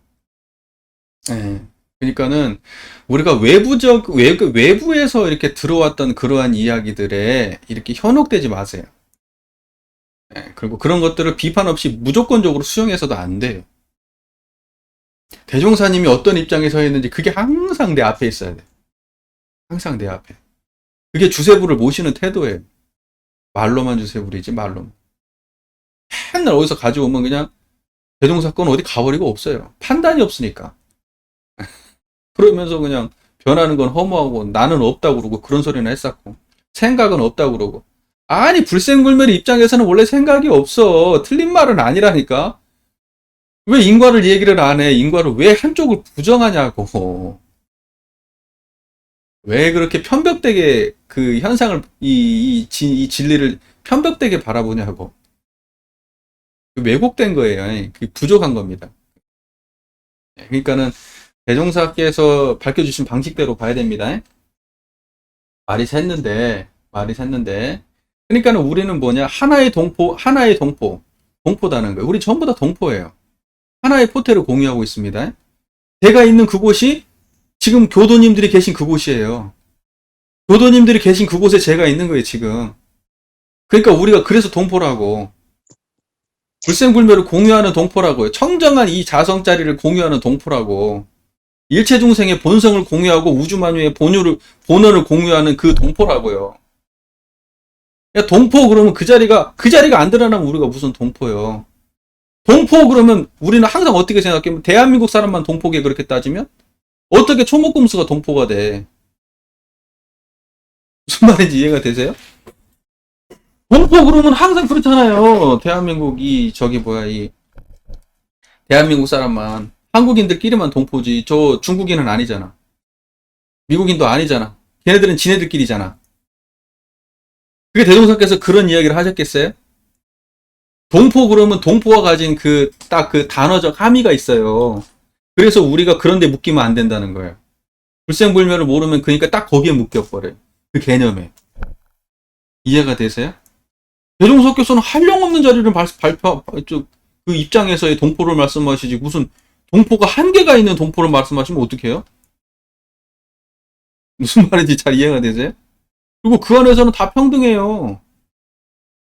네. 그러니까는 우리가 외부에서 이렇게 들어왔던 그러한 이야기들에 이렇게 현혹되지 마세요. 네. 그리고 그런 것들을 비판 없이 무조건적으로 수용해서도 안 돼요. 대종사님이 어떤 입장에 서 있는지 그게 항상 내 앞에 있어야 돼. 항상 내 앞에. 그게 주세부를 모시는 태도예요. 말로만 주세부리지, 말로만. 맨날 어디서 가져오면 그냥 대종사건 어디 가버리고 없어요. 판단이 없으니까. 그러면서 그냥 변하는 건 허무하고 나는 없다고 그러고 그런 소리나 했었고 생각은 없다고 그러고. 아니, 불생불멸의 입장에서는 원래 생각이 없어. 틀린 말은 아니라니까. 왜 인과를 얘기를 안 해? 인과를 왜 한쪽을 부정하냐고. 왜 그렇게 편벽되게 그 현상을, 이 진리를 편벽되게 바라보냐고. 왜곡된 거예요. 그 부족한 겁니다. 그러니까는 대종사께서 밝혀주신 방식대로 봐야 됩니다. 말이 샜는데. 그러니까는 우리는 뭐냐? 하나의 동포다는 거예요. 우리 전부 다 동포예요. 하나의 포테를 공유하고 있습니다. 제가 있는 그곳이 지금 교도님들이 계신 그곳이에요. 교도님들이 계신 그곳에 제가 있는 거예요, 지금. 그러니까 우리가 그래서 동포라고. 불생불멸을 공유하는 동포라고요. 청정한 이 자성자리를 공유하는 동포라고. 일체중생의 본성을 공유하고 우주만유의 본원을 공유하는 그 동포라고요. 야, 동포 그러면 그 자리가 안 드러나면 우리가 무슨 동포요. 동포 그러면 우리는 항상 어떻게 생각해? 대한민국 사람만 동포게 그렇게 따지면? 어떻게 초목금수가 동포가 돼? 무슨 말인지 이해가 되세요? 동포 그러면 항상 그렇잖아요. 대한민국 사람만. 한국인들끼리만 동포지. 저 중국인은 아니잖아. 미국인도 아니잖아. 걔네들은 지네들끼리잖아. 그게 대종사께서 그런 이야기를 하셨겠어요? 동포 그러면 동포가 가진 딱 그 단어적 함의가 있어요. 그래서 우리가 그런데 묶이면 안 된다는 거예요. 불생불멸을 모르면 그러니까 딱 거기에 묶여버려요. 그 개념에. 이해가 되세요? 대종사께서는 한량없는 자리를 그 입장에서의 동포를 말씀하시지 무슨 동포가 한계가 있는 동포를 말씀하시면 어떡해요? 무슨 말인지 잘 이해가 되세요? 그리고 그 안에서는 다 평등해요.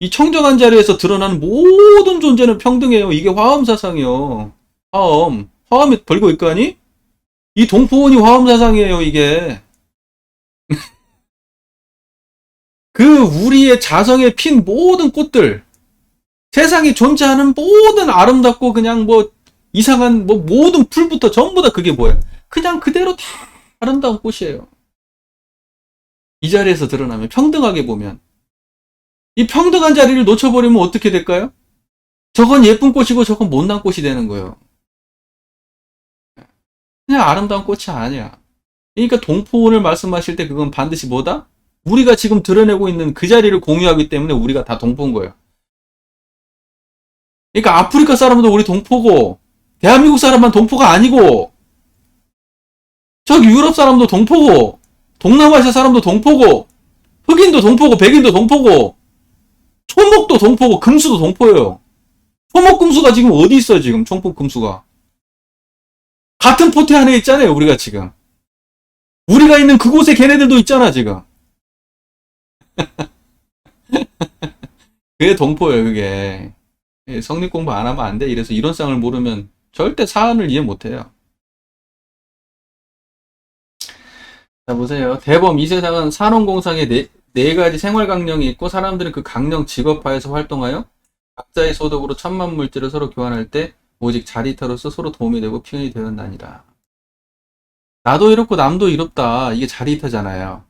이 청정한 자리에서 드러나는 모든 존재는 평등해요. 이게 화엄 사상이요. 화엄. 화엄이 벌고 있고 하니? 이 동포원이 화엄 사상이에요, 이게. 그 우리의 자성에 핀 모든 꽃들, 세상에 존재하는 모든 아름답고 그냥 뭐 이상한 뭐 모든 풀부터 전부 다 그게 뭐야? 그냥 그대로 다 아름다운 꽃이에요. 이 자리에서 드러나면 평등하게 보면 이 평등한 자리를 놓쳐버리면 어떻게 될까요? 저건 예쁜 꽃이고 저건 못난 꽃이 되는 거예요. 그냥 아름다운 꽃이 아니야. 그러니까 동포원을 말씀하실 때 그건 반드시 뭐다? 우리가 지금 드러내고 있는 그 자리를 공유하기 때문에 우리가 다 동포인 거예요. 그러니까 아프리카 사람도 우리 동포고 대한민국 사람만 동포가 아니고 저기 유럽 사람도 동포고 동남아시아 사람도 동포고 흑인도 동포고 백인도 동포고 초목도 동포고 금수도 동포예요. 초목 금수가 지금 어디 있어요 지금 초목 금수가. 같은 포트 안에 있잖아요 우리가 지금. 우리가 있는 그곳에 걔네들도 있잖아 지금. 그게 동포예요 그게. 성립 공부 안 하면 안 돼. 이래서 이론상을 모르면 절대 사안을 이해 못해요. 자 보세요. 대범 이 세상은 산업공상에 네 가지 생활 강령이 있고 사람들은 그 강령 직업화에서 활동하여 각자의 소득으로 천만 물질을 서로 교환할 때 오직 자리타로서 서로 도움이 되고 피운이 되었나니라. 나도 이롭고 남도 이롭다. 이게 자리타잖아요.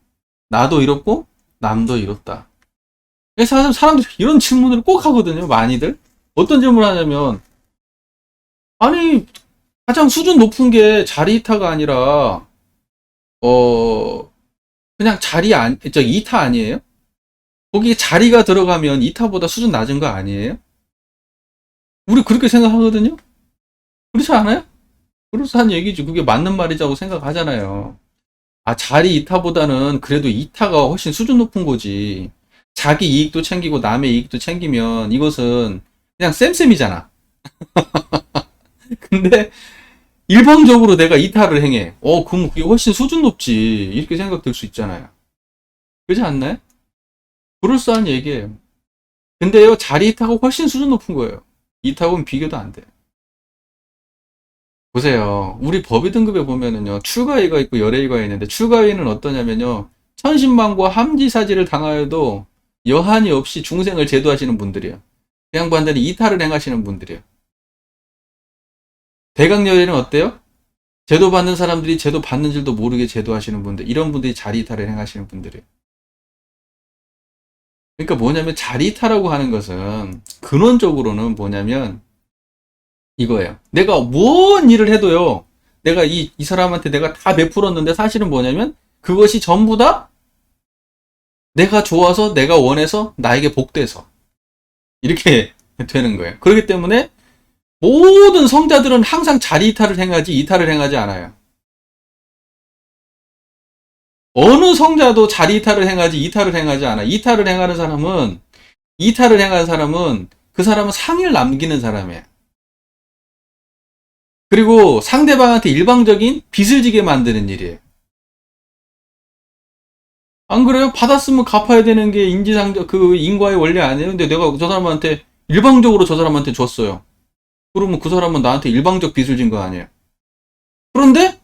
나도 이롭고 남도 이롭다. 그래서 사람들이 이런 질문을 꼭 하거든요. 많이들. 어떤 질문을 하냐면 아니 가장 수준 높은 게 자리타가 아니라 그냥 저 이타 아니에요? 거기에 자리가 들어가면 이타보다 수준 낮은 거 아니에요? 우리 그렇게 생각하거든요? 그렇지 않아요? 그렇다는 얘기지. 그게 맞는 말이라고 생각하잖아요. 아, 자리 이타보다는 그래도 이타가 훨씬 수준 높은 거지. 자기 이익도 챙기고 남의 이익도 챙기면 이것은 그냥 쌤쌤이잖아. 근데 일방적으로 내가 이타를 행해. 그럼 그게 훨씬 수준 높지. 이렇게 생각될 수 있잖아요. 그렇지 않나요? 그럴싸한 얘기예요. 근데요, 자리 이타가 훨씬 수준 높은 거예요. 이타하고는 비교도 안 돼. 보세요. 우리 법의 등급에 보면은요, 출가위가 있고 열애위가 있는데, 출가위는 어떠냐면요, 천신만고 함지사지를 당하여도 여한이 없이 중생을 제도하시는 분들이에요. 그 양반들이 이타를 행하시는 분들이에요. 대강열애는 어때요? 제도 받는 사람들이 제도 받는 줄도 모르게 제도하시는 분들, 이런 분들이 자리 이타를 행하시는 분들이에요. 그러니까 뭐냐면 자리 이타라고 하는 것은 근원적으로는 뭐냐면 이거예요. 내가 뭔 일을 해도요, 내가 이 사람한테 내가 다 베풀었는데 사실은 뭐냐면 그것이 전부 다 내가 좋아서 내가 원해서 나에게 복돼서 이렇게 되는 거예요. 그렇기 때문에 모든 성자들은 항상 자리 이타를 행하지 이타를 행하지 않아요. 어느 성자도 자리 이타를 행하지 이타를 행하지 않아. 이타를 행하는 사람은 그 사람은 상을 남기는 사람이에요. 그리고 상대방한테 일방적인 빚을 지게 만드는 일이에요. 안 그래요? 받았으면 갚아야 되는 게 인지상정 그 인과의 원리 아니에요? 근데 내가 저 사람한테 일방적으로 저 사람한테 줬어요. 그러면 그 사람은 나한테 일방적 빚을 진 거 아니에요? 그런데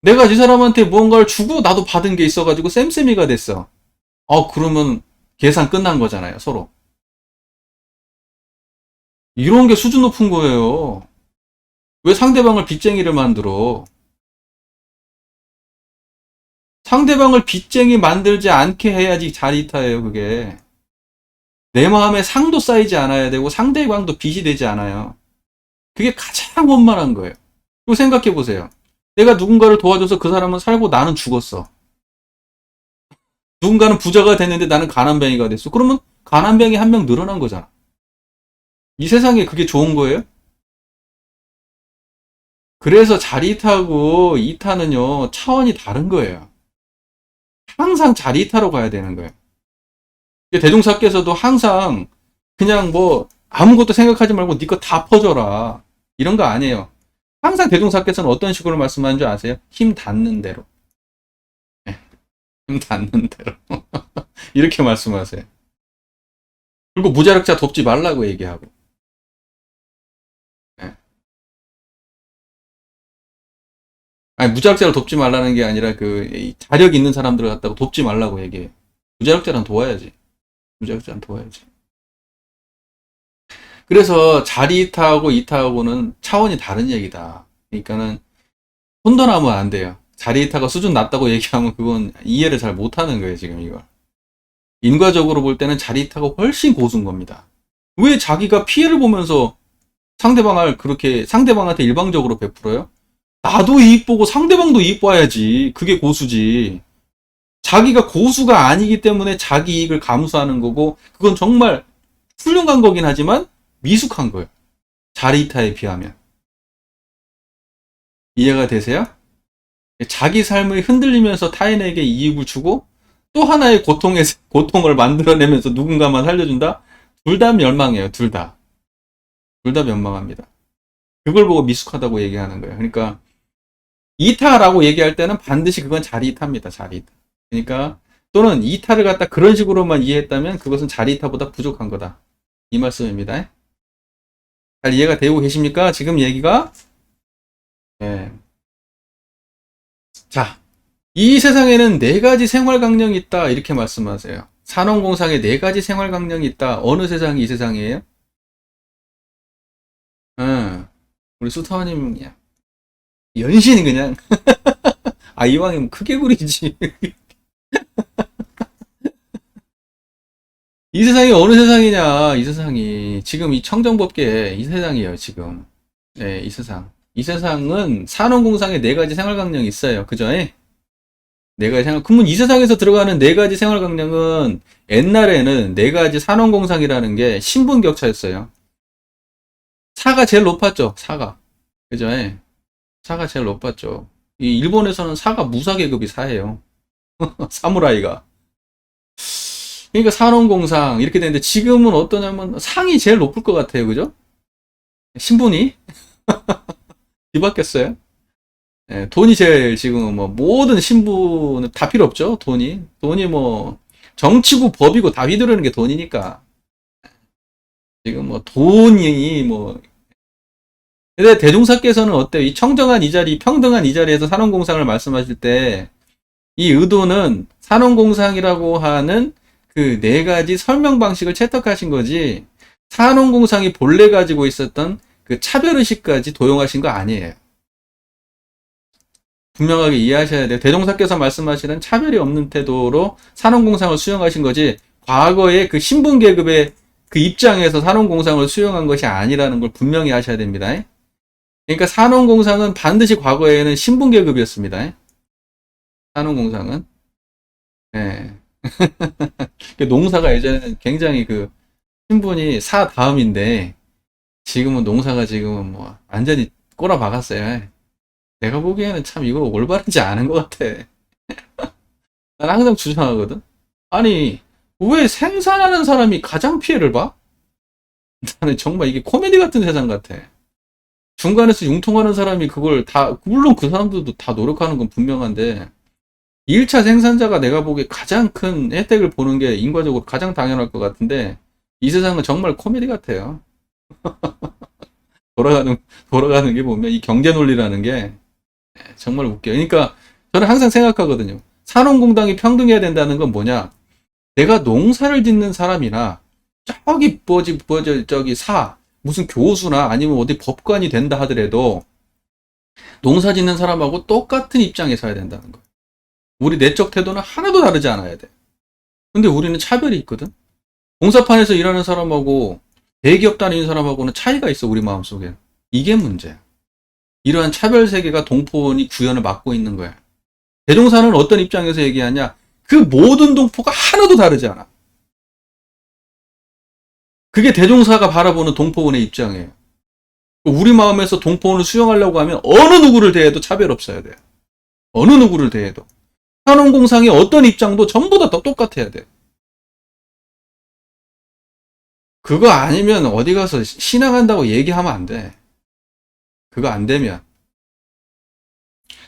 내가 이 사람한테 무언가를 주고 나도 받은 게 있어가지고 쌤쌤이가 됐어. 그러면 계산 끝난 거잖아요, 서로. 이런 게 수준 높은 거예요. 왜 상대방을 빚쟁이를 만들어? 상대방을 빚쟁이 만들지 않게 해야지 자리타예요, 그게. 내 마음에 상도 쌓이지 않아야 되고 상대방도 빚이 되지 않아요. 그게 가장 원만한 거예요. 그리고 생각해 보세요. 내가 누군가를 도와줘서 그 사람은 살고 나는 죽었어. 누군가는 부자가 됐는데 나는 가난뱅이가 됐어. 그러면 가난뱅이 한 명 늘어난 거잖아. 이 세상에 그게 좋은 거예요? 그래서 자리타고 이타는요, 차원이 다른 거예요. 항상 자리타로 가야 되는 거예요. 대종사께서도 항상 그냥 뭐 아무것도 생각하지 말고 네 거 다 퍼줘라. 이런 거 아니에요. 항상 대종사께서는 어떤 식으로 말씀하는 줄 아세요? 힘 닿는 대로. 힘 닿는 대로. 이렇게 말씀하세요. 그리고 무자력자 돕지 말라고 얘기하고. 예. 아니, 무자력자를 돕지 말라는 게 아니라 이 자력 있는 사람들을 갖다가 돕지 말라고 얘기해. 무자력자는 도와야지. 무자력자는 도와야지. 그래서 자리 이타하고 이타하고는 차원이 다른 얘기다. 그러니까는 혼돈하면 안 돼요. 자리 이타가 수준 낮다고 얘기하면 그건 이해를 잘 못하는 거예요, 지금 이걸. 인과적으로 볼 때는 자리 이타가 훨씬 고수인 겁니다. 왜 자기가 피해를 보면서 상대방한테 일방적으로 베풀어요? 나도 이익 보고 상대방도 이익 봐야지. 그게 고수지. 자기가 고수가 아니기 때문에 자기 이익을 감수하는 거고, 그건 정말 훌륭한 거긴 하지만 미숙한 거예요. 자리이타에 비하면. 이해가 되세요? 자기 삶을 흔들리면서 타인에게 이익을 주고 또 하나의 고통을 만들어내면서 누군가만 살려준다? 둘 다 멸망해요. 둘 다. 둘 다 멸망합니다. 그걸 보고 미숙하다고 얘기하는 거예요. 그러니까 이타라고 얘기할 때는 반드시 그건 자리이타입니다. 자리이타. 그러니까 또는 이타를 갖다 그런 식으로만 이해했다면 그것은 자리이타보다 부족한 거다. 이 말씀입니다. 잘 이해가 되고 계십니까? 지금 얘기가? 네. 자, 이 세상에는 네 가지 생활 강령이 있다. 이렇게 말씀하세요. 산업공상에 네 가지 생활 강령이 있다. 어느 세상이 이 세상이에요? 우리 수타원님 연신이 그냥 이왕이면 크게 부리지. 이 세상이 어느 세상이냐? 이 세상이 지금 이 청정법계 이 세상이에요. 지금 이 세상. 이 세상은 산업공상에 네 가지 생활 강령이 있어요. 그죠? 네 가지 생활. 그러면 이 세상에서 들어가는 네 가지 생활 강령은 옛날에는 네 가지 산업공상이라는 게 신분격차였어요. 사가 제일 높았죠. 사가. 그죠? 사가 제일 높았죠. 이 일본에서는 사가 무사계급이 사예요. 사무라이가. 그러니까 산업공상 이렇게 되는데 지금은 어떠냐면 상이 제일 높을 것 같아요. 그죠? 신분이 뒤바뀌었어요. 돈이 제일 지금 뭐 모든 신분은 다 필요 없죠. 돈이 뭐 정치고 법이고 다 휘두르는 게 돈이니까 지금 뭐 돈이 뭐. 근데 대종사께서는 어때요? 이 청정한 이 자리, 평등한 이 자리에서 산업공상을 말씀하실 때 이 의도는 산업공상이라고 하는 그 네 가지 설명 방식을 채택하신 거지, 산업공상이 본래 가지고 있었던 그 차별의식까지 도용하신 거 아니에요. 분명하게 이해하셔야 돼요. 대종사께서 말씀하시는 차별이 없는 태도로 산업공상을 수용하신 거지, 과거의 그 신분계급의 그 입장에서 산업공상을 수용한 것이 아니라는 걸 분명히 하셔야 됩니다. 그러니까 산업공상은 반드시 과거에는 신분계급이었습니다. 산업공상은. 네. 농사가 예전에는 굉장히 그 신분이 사 다음인데 지금은 농사가 지금은 뭐 완전히 꼬라박았어요. 내가 보기에는 참 이거 올바르지 않은 것 같아. 난 항상 주장하거든. 아니, 왜 생산하는 사람이 가장 피해를 봐? 나는 정말 이게 코미디 같은 세상 같아. 중간에서 융통하는 사람이 그걸 다, 물론 그 사람들도 다 노력하는 건 분명한데 1차 생산자가 내가 보기에 가장 큰 혜택을 보는 게 인과적으로 가장 당연할 것 같은데 이 세상은 정말 코미디 같아요. 돌아가는 게 보면 이 경제 논리라는 게 정말 웃겨요. 그러니까 저는 항상 생각하거든요. 산업공당이 평등해야 된다는 건 뭐냐? 내가 농사를 짓는 사람이나 저기 무슨 교수나 아니면 어디 법관이 된다 하더라도 농사 짓는 사람하고 똑같은 입장에 서야 된다는 거예요. 우리 내적 태도는 하나도 다르지 않아야 돼. 근데 우리는 차별이 있거든. 공사판에서 일하는 사람하고 대기업 다니는 사람하고는 차이가 있어, 우리 마음속에. 이게 문제야. 이러한 차별 세계가 동포원이 구현을 막고 있는 거야. 대종사는 어떤 입장에서 얘기하냐? 그 모든 동포가 하나도 다르지 않아. 그게 대종사가 바라보는 동포원의 입장이에요. 우리 마음에서 동포원을 수용하려고 하면 어느 누구를 대해도 차별 없어야 돼요. 어느 누구를 대해도. 산업공상의 어떤 입장도 전부 다 똑같아야 돼. 그거 아니면 어디 가서 신앙한다고 얘기하면 안 돼. 그거 안 되면.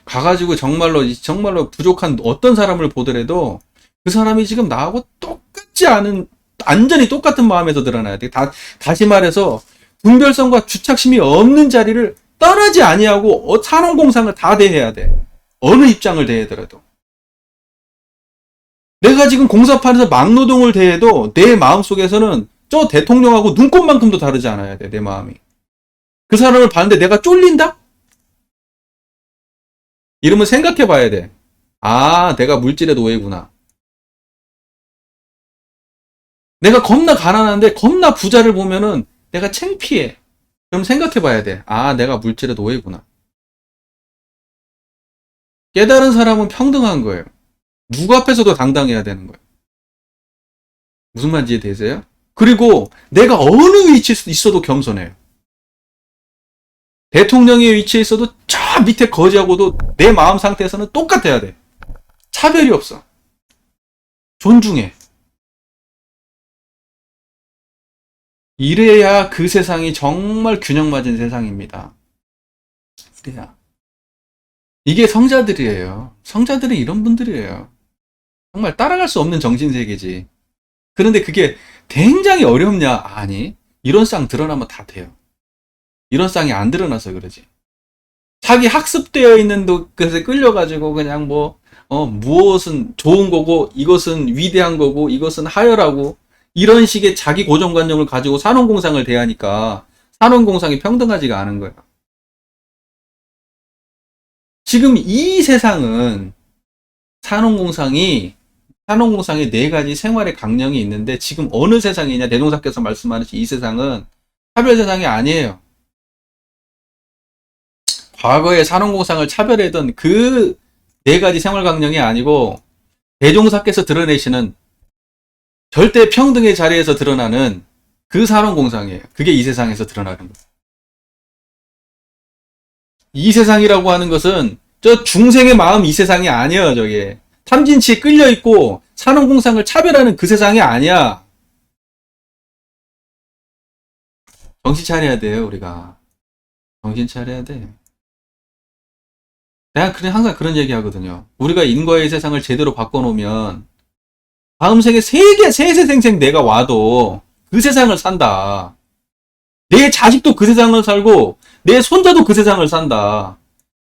가가지고 정말로 부족한 어떤 사람을 보더라도 그 사람이 지금 나하고 완전히 똑같은 마음에서 드러나야 돼. 다시 말해서 분별성과 주착심이 없는 자리를 떠나지 아니하고 산업공상을 다 대해야 돼. 어느 입장을 대하더라도. 내가 지금 공사판에서 막노동을 대해도 내 마음속에서는 저 대통령하고 눈곱만큼도 다르지 않아야 돼. 내 마음이. 그 사람을 봤는데 내가 쫄린다? 이러면 생각해 봐야 돼. 아, 내가 물질의 노예구나. 내가 겁나 가난한데 겁나 부자를 보면은 내가 창피해. 그럼 생각해 봐야 돼. 아, 내가 물질의 노예구나. 깨달은 사람은 평등한 거예요. 누구 앞에서도 당당해야 되는 거예요. 무슨 말인지 이해되세요? 그리고 내가 어느 위치에 있어도 겸손해요. 대통령의 위치에 있어도 저 밑에 거지하고도 내 마음 상태에서는 똑같아야 돼. 차별이 없어. 존중해. 이래야 그 세상이 정말 균형 맞은 세상입니다. 이래야. 이게 성자들이에요. 성자들은 이런 분들이에요. 정말 따라갈 수 없는 정신세계지. 그런데 그게 굉장히 어렵냐? 아니, 이런 쌍 드러나면 다 돼요. 이런 쌍이 안 드러나서 그러지. 자기 학습되어 있는 것에 끌려가지고 그냥 무엇은 좋은 거고, 이것은 위대한 거고, 이것은 하열하고, 이런 식의 자기 고정관념을 가지고 산업공상을 대하니까 산업공상이 평등하지가 않은 거예요. 지금 이 세상은 산업공상에 네 가지 생활의 강령이 있는데 지금 어느 세상이냐? 대종사께서 말씀하신 이 세상은 차별 세상이 아니에요. 과거에 산업공상을 차별했던 그 네 가지 생활 강령이 아니고 대종사께서 드러내시는 절대 평등의 자리에서 드러나는 그 산업공상이에요. 그게 이 세상에서 드러나는 거예요. 이 세상이라고 하는 것은 저 중생의 마음 이 세상이 아니에요. 저게 탐진치에 끌려있고 산업공상을 차별하는 그 세상이 아니야. 정신 차려야 돼요. 우리가 정신 차려야 돼. 내가 항상 그런 얘기 하거든요. 우리가 인과의 세상을 제대로 바꿔놓으면 다음 생에 세세생생 내가 와도 그 세상을 산다. 내 자식도 그 세상을 살고 내 손자도 그 세상을 산다.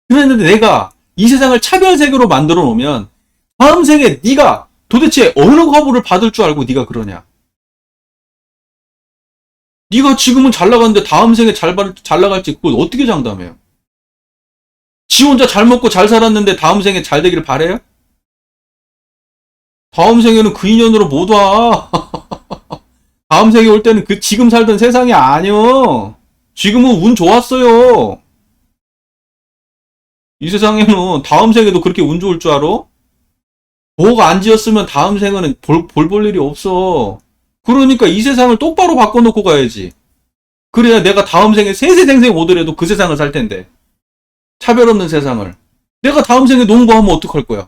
그랬는데 내가 이 세상을 차별세계로 만들어 놓으면 다음 생에 네가 도대체 어느 거부를 받을 줄 알고 네가 그러냐. 네가 지금은 잘 나갔는데 다음 생에 잘 나갈지 그걸 어떻게 장담해요? 지 혼자 잘 먹고 잘 살았는데 다음 생에 잘 되기를 바래요? 다음 생에는 그 인연으로 못 와. 다음 생에 올 때는 그 지금 살던 세상이 아니요. 지금은 운 좋았어요. 이 세상에는 다음 생에도 그렇게 운 좋을 줄 알아? 뭐가 안 지었으면 다음 생에는 볼 일이 없어. 그러니까 이 세상을 똑바로 바꿔놓고 가야지. 그래야 내가 다음 생에 세세생생 오더라도 그 세상을 살 텐데. 차별 없는 세상을. 내가 다음 생에 농부하면 어떡할 거야?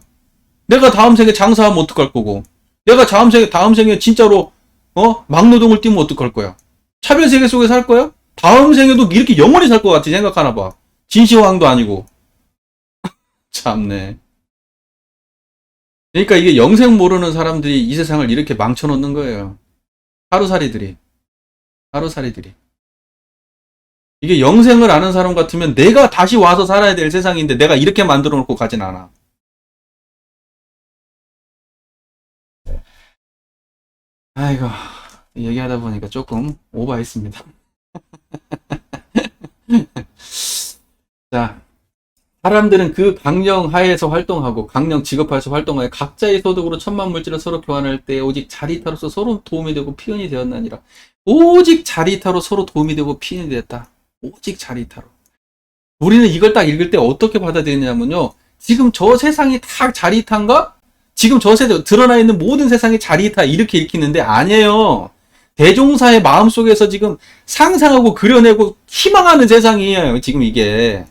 내가 다음 생에 장사하면 어떡할 거고? 내가 다음 생에 진짜로 막노동을 뛰면 어떡할 거야? 차별 세계 속에 살 거야? 다음 생에도 이렇게 영원히 살 것 같이 생각하나 봐. 진시황도 아니고. 참네. 그러니까 이게 영생 모르는 사람들이 이 세상을 이렇게 망쳐놓는 거예요. 하루살이들이. 이게 영생을 아는 사람 같으면 내가 다시 와서 살아야 될 세상인데 내가 이렇게 만들어 놓고 가진 않아. 아이고, 얘기하다 보니까 조금 오버했습니다. 자, 사람들은 그 강령 하에서 활동하고 강령 직업하에서 활동하여 각자의 소득으로 천만 물질을 서로 교환할 때 오직 자리타로서 서로 도움이 되고 피연이 되었나니라. 오직 자리타로 서로 도움이 되고 피연이 되었다. 오직 자리타로. 우리는 이걸 딱 읽을 때 어떻게 받아들이냐면요. 지금 저 세상이 다 자리타인가? 지금 저 세상 드러나 있는 모든 세상이 자리타 이렇게 읽히는데 아니에요. 대종사의 마음속에서 지금 상상하고 그려내고 희망하는 세상이에요. 지금 이게.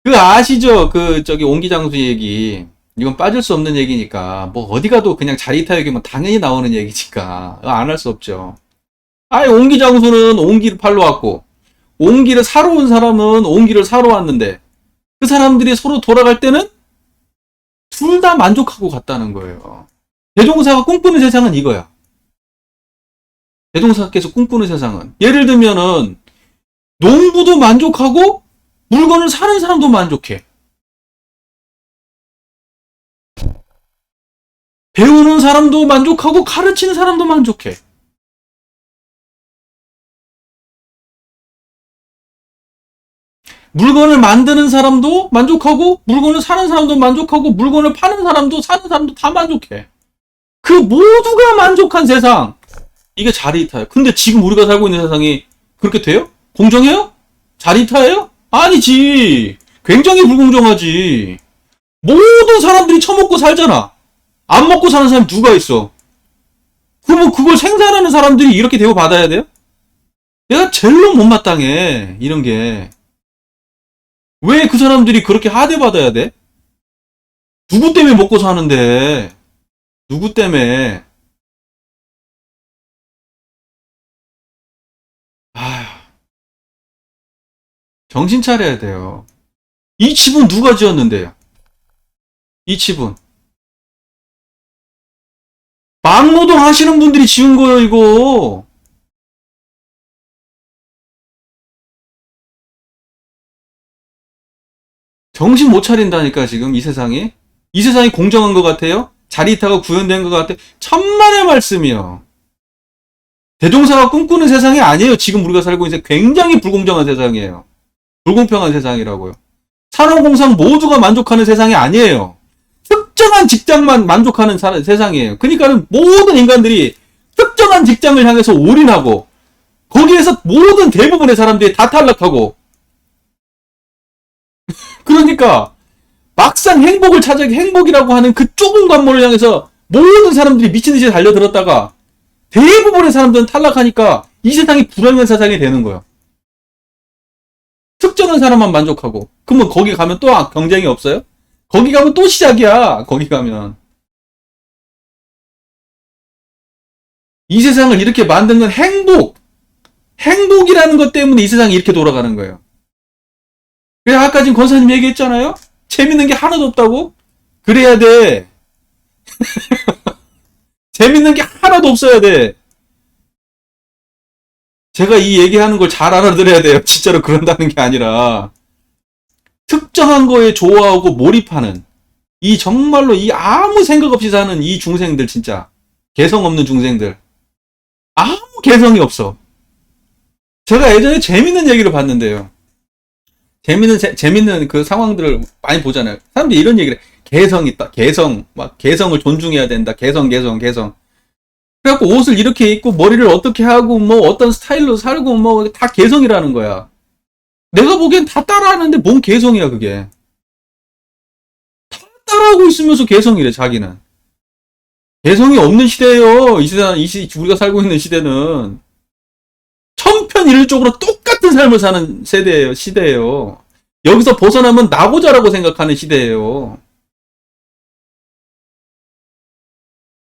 그 아시죠? 저기 옹기장수 얘기. 이건 빠질 수 없는 얘기니까. 뭐 어디 가도 그냥 자리타 얘기면 당연히 나오는 얘기니까. 안 할 수 없죠. 아니, 옹기장수는 옹기를 팔러 왔고, 옹기를 사러 온 사람은 옹기를 사러 왔는데, 그 사람들이 서로 돌아갈 때는 둘 다 만족하고 갔다는 거예요. 대종사가 꿈꾸는 세상은 이거야. 대종사께서 꿈꾸는 세상은. 예를 들면은, 농부도 만족하고, 물건을 사는 사람도 만족해. 배우는 사람도 만족하고, 가르치는 사람도 만족해. 물건을 만드는 사람도 만족하고, 물건을 사는 사람도 만족하고, 물건을 파는 사람도 사는 사람도 다 만족해. 그 모두가 만족한 세상. 이게 자리이타예요. 근데 지금 우리가 살고 있는 세상이 그렇게 돼요? 공정해요? 자리이타예요? 아니지. 굉장히 불공정하지. 모든 사람들이 처먹고 살잖아. 안 먹고 사는 사람이 누가 있어? 그러면 그걸 생산하는 사람들이 이렇게 대우받아야 돼요? 내가 제일로 못마땅해. 이런 게. 왜 그 사람들이 그렇게 하대받아야 돼? 누구 때문에 먹고 사는데? 누구 때문에? 아휴, 정신 차려야 돼요. 이 집은 누가 지었는데요? 이 집은. 막노동 하시는 분들이 지은 거예요, 이거. 정신 못 차린다니까, 지금 이 세상이. 이 세상이 공정한 것 같아요? 자리타가 구현된 것 같아? 천만의 말씀이요. 대종사가 꿈꾸는 세상이 아니에요. 지금 우리가 살고 있는 굉장히 불공정한 세상이에요. 불공평한 세상이라고요. 산업공상 모두가 만족하는 세상이 아니에요. 특정한 직장만 만족하는 세상이에요. 그러니까는 모든 인간들이 특정한 직장을 향해서 올인하고 거기에서 모든 대부분의 사람들이 다 탈락하고 그러니까 막상 행복을 찾아 행복이라고 하는 그 좁은 관문을 향해서 모든 사람들이 미친 듯이 달려들었다가 대부분의 사람들은 탈락하니까 이 세상이 불행한 세상이 되는 거예요. 특정한 사람만 만족하고 그러면 거기 가면 또 경쟁이 없어요? 거기 가면 또 시작이야. 거기 가면 이 세상을 이렇게 만든 건 행복이라는 것 때문에 이 세상이 이렇게 돌아가는 거예요. 그래 아까 지금 권사님 얘기했잖아요. 재밌는 게 하나도 없다고. 그래야 돼. 재밌는 게 하나도 없어야 돼. 제가 이 얘기하는 걸 잘 알아들어야 돼요. 진짜로 그런다는 게 아니라 특정한 거에 좋아하고 몰입하는 이 정말로 이 아무 생각 없이 사는 이 중생들 진짜 개성 없는 중생들 아무 개성이 없어. 제가 예전에 재밌는 얘기를 봤는데요. 재밌는 그 상황들을 많이 보잖아요. 사람들이 이런 얘기를 해. 개성 있다. 막 개성을 존중해야 된다. 개성. 그래갖고 옷을 이렇게 입고 머리를 어떻게 하고 뭐 어떤 스타일로 살고 뭐 다 개성이라는 거야. 내가 보기엔 다 따라하는데 뭔 개성이야 그게. 따라하고 있으면서 개성이래 자기는. 개성이 없는 시대예요. 우리가 살고 있는 시대는 천편일률적으로 똑같은 삶을 사는 시대예요. 여기서 벗어나면 나고자라고 생각하는 시대예요.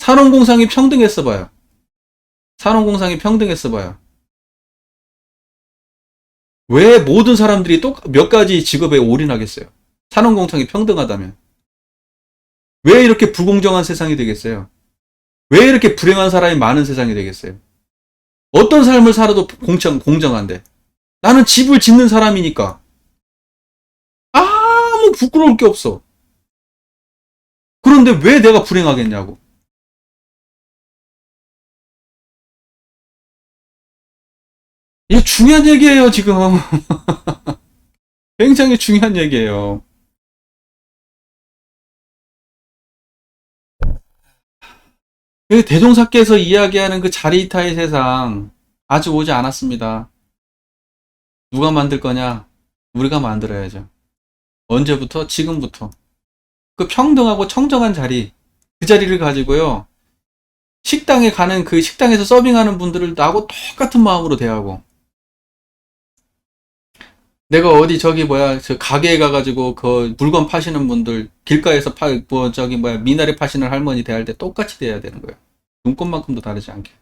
산업공상이 평등했어 봐요. 산업공상이 평등했어 봐요. 왜 모든 사람들이 몇 가지 직업에 올인하겠어요? 산업공상이 평등하다면. 왜 이렇게 불공정한 세상이 되겠어요? 왜 이렇게 불행한 사람이 많은 세상이 되겠어요? 어떤 삶을 살아도 공정한데. 나는 집을 짓는 사람이니까. 아무 부끄러울 게 없어. 그런데 왜 내가 불행하겠냐고. 이게 중요한 얘기예요, 지금. 굉장히 중요한 얘기예요. 대종사께서 이야기하는 그 자리이타의 세상, 아직 오지 않았습니다. 누가 만들 거냐? 우리가 만들어야죠. 언제부터? 지금부터. 그 평등하고 청정한 자리, 그 자리를 가지고요. 식당에 가는 그 식당에서 서빙하는 분들을 나하고 똑같은 마음으로 대하고. 내가 어디 저 가게에 가가지고 그 물건 파시는 분들 길가에서 미나리 파시는 할머니 대할 때 똑같이 대해야 되는 거예요. 눈꽃만큼도 다르지 않게.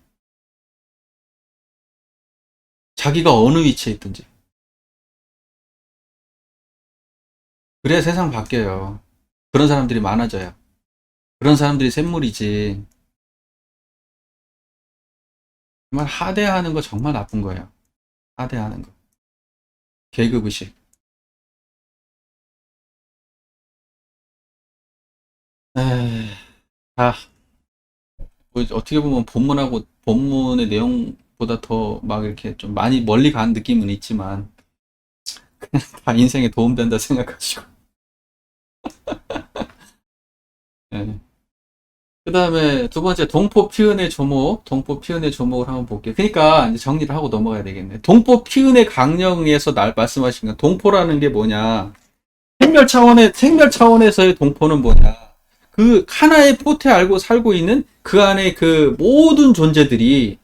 자기가 어느 위치에 있든지. 그래야 세상 바뀌어요. 그런 사람들이 많아져요. 그런 사람들이 샘물이지. 정말 하대하는 거 정말 나쁜 거예요. 하대하는 거. 계급의식. 에이, 아, 뭐 어떻게 보면 본문하고 본문의 내용보다 더 막 이렇게 좀 많이 멀리 간 느낌은 있지만, 다 인생에 도움된다 생각하시고. 예. 그 다음에 두 번째, 동포 피은의 조목. 동포 피은의 조목을 한번 볼게요. 그러니까 이제 정리를 하고 넘어가야 되겠네. 동포 피은의 강령에서 말씀하신 건 동포라는 게 뭐냐. 생멸 차원에서의 동포는 뭐냐. 그 하나의 포테 알고 살고 있는 그 안에 그 모든 존재들이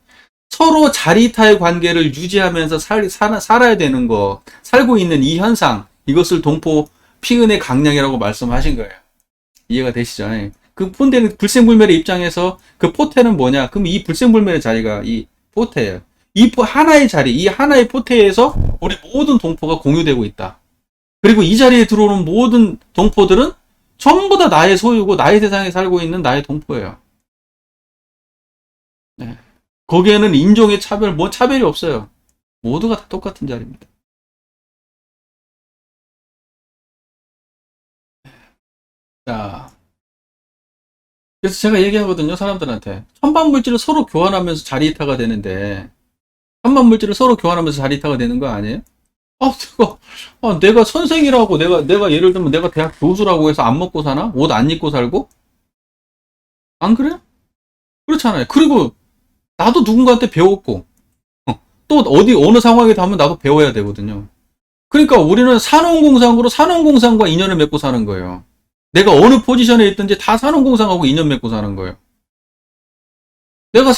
서로 자리타의 관계를 유지하면서 살아야 되는 거, 살고 있는 이 현상, 이것을 동포 피은의 강령이라고 말씀하신 거예요. 이해가 되시죠? 그 폰데는 불생불멸의 입장에서 그 포테는 뭐냐? 그럼 이 불생불멸의 자리가 이 포테예요. 이 하나의 자리, 이 하나의 포테에서 우리 모든 동포가 공유되고 있다. 그리고 이 자리에 들어오는 모든 동포들은 전부 다 나의 소유고 나의 세상에 살고 있는 나의 동포예요. 네. 거기에는 인종의 차별, 뭐 차별이 없어요. 모두가 다 똑같은 자리입니다. 자, 그래서 제가 얘기하거든요, 사람들한테. 천반 물질을 서로 교환하면서 자리이타가 되는데, 천반 물질을 서로 교환하면서 자리이타가 되는 거 아니에요? 내가 선생이라고, 내가 예를 들면 내가 대학 교수라고 해서 안 먹고 사나? 옷 안 입고 살고? 안 그래? 그렇잖아요. 그리고 나도 누군가한테 배웠고, 또 어느 상황에 닿으면 나도 배워야 되거든요. 그러니까 우리는 산업공상으로 산업공상과 인연을 맺고 사는 거예요. 내가 어느 포지션에 있든지 다 산업공상하고 인연 맺고 사는 거예요. 내가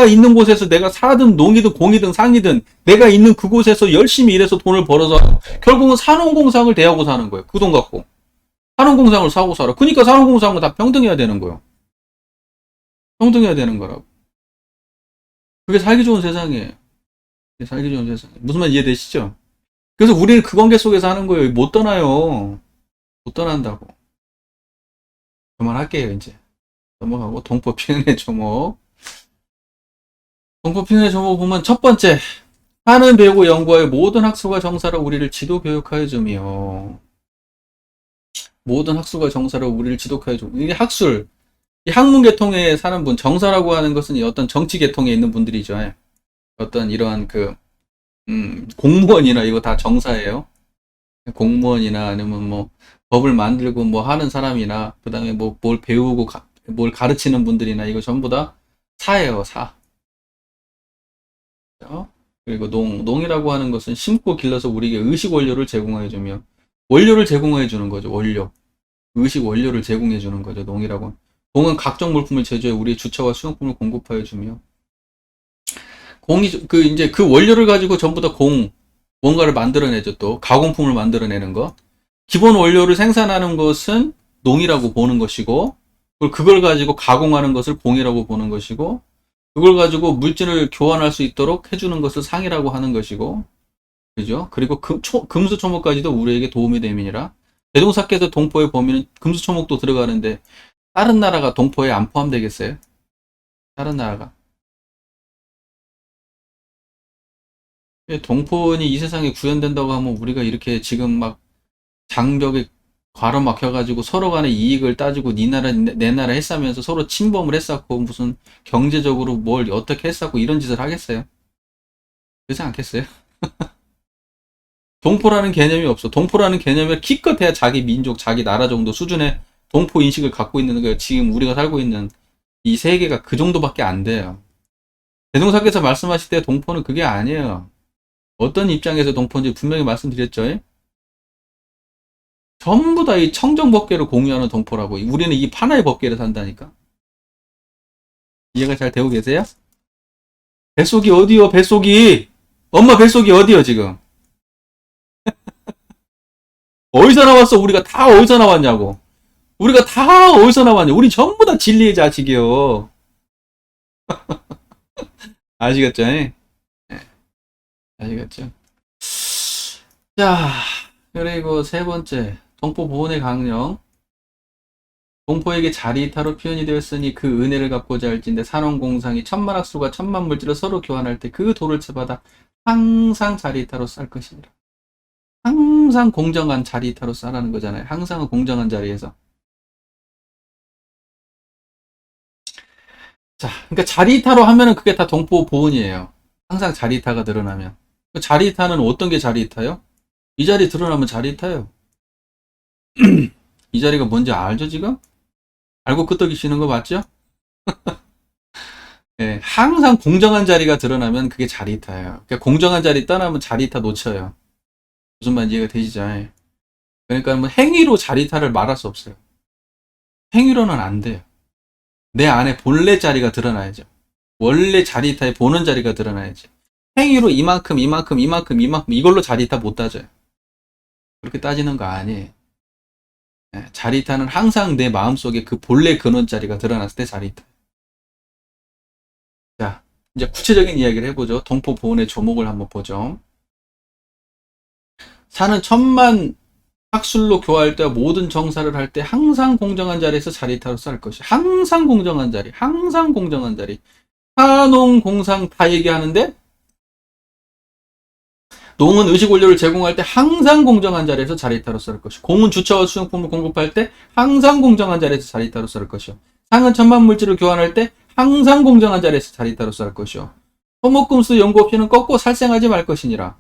있는 곳에서 내가 사든 농이든 공이든 상이든 내가 있는 그곳에서 열심히 일해서 돈을 벌어서 결국은 산업공상을 대하고 사는 거예요. 그 돈 갖고. 산업공상을 사고 살아. 그러니까 산업공상은 다 평등해야 되는 거예요. 평등해야 되는 거라고. 그게 살기 좋은 세상이에요. 그게 살기 좋은 세상. 무슨 말 이해되시죠? 그래서 우리는 그 관계 속에서 하는 거예요. 못 떠나요. 못 떠난다고. 그만할게요, 이제. 넘어가고, 동포 피해의 조목. 동포 피해의 조목 보면 첫 번째, 하는 배우고 연구하여 모든 학술과 정사로 우리를 지도 교육하여 주며, 모든 학술과 정사로 우리를 지도하여 주며, 이게 학술, 이 학문 계통에 사는 분, 정사라고 하는 것은 어떤 정치 계통에 있는 분들이죠. 어떤 이러한 공무원이나 이거 다 정사예요. 공무원이나 아니면 뭐, 법을 만들고 뭐 하는 사람이나, 그 다음에 뭐, 뭘 배우고, 뭘 가르치는 분들이나 이거 전부 다 사예요, 사. 그리고 농이라고 하는 것은 심고 길러서 우리에게 의식 원료를 제공해 주며, 원료를 제공해 주는 거죠, 원료. 의식 원료를 제공해 주는 거죠, 농이라고. 공은 각종 물품을 제조해 우리의 주차와 수용품을 공급하여 주며, 이제 그 원료를 가지고 전부 다 뭔가를 만들어내죠, 또. 가공품을 만들어내는 거. 기본 원료를 생산하는 것은 농이라고 보는 것이고, 그걸 가지고 가공하는 것을 공이라고 보는 것이고, 그걸 가지고 물질을 교환할 수 있도록 해주는 것을 상이라고 하는 것이고, 그죠? 그리고 금수초목까지도 우리에게 도움이 됨이니라. 대동사께서 동포의 범위는 금수초목도 들어가는데, 다른 나라가 동포에 안 포함되겠어요? 다른 나라가. 동포인이 이 세상에 구현된다고 하면 우리가 이렇게 지금 막 장벽에 괄호막혀가지고 서로 간의 이익을 따지고 네 나라 내 나라 했싸면서 서로 침범을 했었고 무슨 경제적으로 뭘 어떻게 했었고 이런 짓을 하겠어요? 그렇지 않겠어요? 동포라는 개념이 없어. 동포라는 개념을 기껏해야 자기 민족, 자기 나라 정도 수준의 동포 인식을 갖고 있는 거예요. 지금 우리가 살고 있는 이 세계가 그 정도밖에 안 돼요. 대동사께서 말씀하실 때 동포는 그게 아니에요. 어떤 입장에서 동포인지 분명히 말씀드렸죠. 전부 다 이 청정법계를 공유하는 동포라고. 우리는 이 하나의 법계를 산다니까. 이해가 잘 되고 계세요? 뱃속이 어디요? 뱃속이. 엄마 뱃속이 어디요, 지금? 어디서 나왔어? 우리가 다 어디서 나왔냐고. 우리가 다 어디서 나왔냐? 우리 전부 다 진리의 자식이요. 아시겠죠? 네, 아시겠죠? 자, 그리고 세 번째. 동포 보훈의 강령. 동포에게 자리이타로 표현이 되었으니 그 은혜를 갚고자 할진대 산원공상이 천만학술과 천만물질을 서로 교환할 때 그 도를 채받아 항상 자리이타로 쌀 것이니라. 항상 공정한 자리이타로 싸라는 거잖아요. 항상 공정한 자리에서. 자, 그러니까 자리이타로 하면은 그게 다 동포 보은이에요. 항상 자리이타가 드러나면. 자리이타는 어떤 게 자리이타요? 이 자리 드러나면 자리이타요. 이 자리가 뭔지 알죠, 지금? 알고 끄떡이시는 거 맞죠? 네, 항상 공정한 자리가 드러나면 그게 자리이타예요. 그러니까 공정한 자리 떠나면 자리이타 놓쳐요. 무슨 말인지 이해가 되시죠? 그러니까 뭐 행위로 자리이타를 말할 수 없어요. 행위로는 안 돼요. 내 안에 본래 자리가 드러나야죠. 원래 자리이타에 보는 자리가 드러나야지. 행위로 이만큼 이걸로 자리이타 못 따져요. 그렇게 따지는 거 아니에요. 자리이타는 항상 내 마음속에 그 본래 근원 자리가 드러났을 때 자리이타. 자, 이제 구체적인 이야기를 해보죠. 동포 보은의 조목을 한번 보죠. 사는 천만 학술로 교화할 때 모든 정사를 할 때 항상 공정한 자리에서 자리이타로 쌀 것이. 항상 공정한 자리, 항상 공정한 자리. 사농 공상 다 얘기하는데 농은 의식 원료를 제공할 때 항상 공정한 자리에서 자리이타로 쌀 것이요. 공은 주차와 수용품을 공급할 때 항상 공정한 자리에서 자리이타로 쌀 것이요. 상은 천만 물질을 교환할 때 항상 공정한 자리에서 자리이타로 쌀 것이요. 토목금수 연고 피는 꺾고 살생하지 말 것이니라.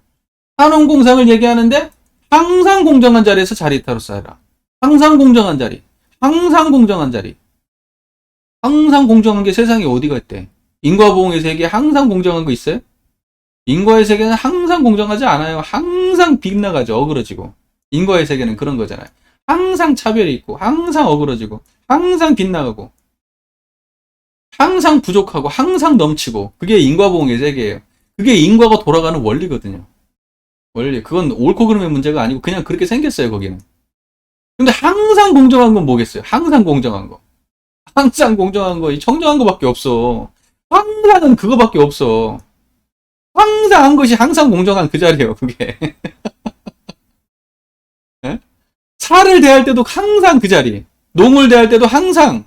산원공상을 얘기하는데 항상 공정한 자리에서 자리이타로 쌓여라. 항상 공정한 자리. 항상 공정한 자리. 항상 공정한 게 세상에 어디가 있대? 인과보응의 세계에 항상 공정한 거 있어요? 인과의 세계는 항상 공정하지 않아요. 항상 빗나가죠. 어그러지고. 인과의 세계는 그런 거잖아요. 항상 차별이 있고 항상 어그러지고 항상 빗나가고 항상 부족하고 항상 넘치고 그게 인과보응의 세계예요. 그게 인과가 돌아가는 원리거든요. 원리. 그건 옳고 그름의 문제가 아니고 그냥 그렇게 생겼어요. 거기는. 근데 항상 공정한 건 뭐겠어요? 항상 공정한 거. 항상 공정한 거, 이 청정한 거밖에 없어. 항상은 그거밖에 없어. 항상 한 것이 항상 공정한 그 자리예요, 그게. 예? 사를 대할 때도 항상 그 자리. 농을 대할 때도 항상.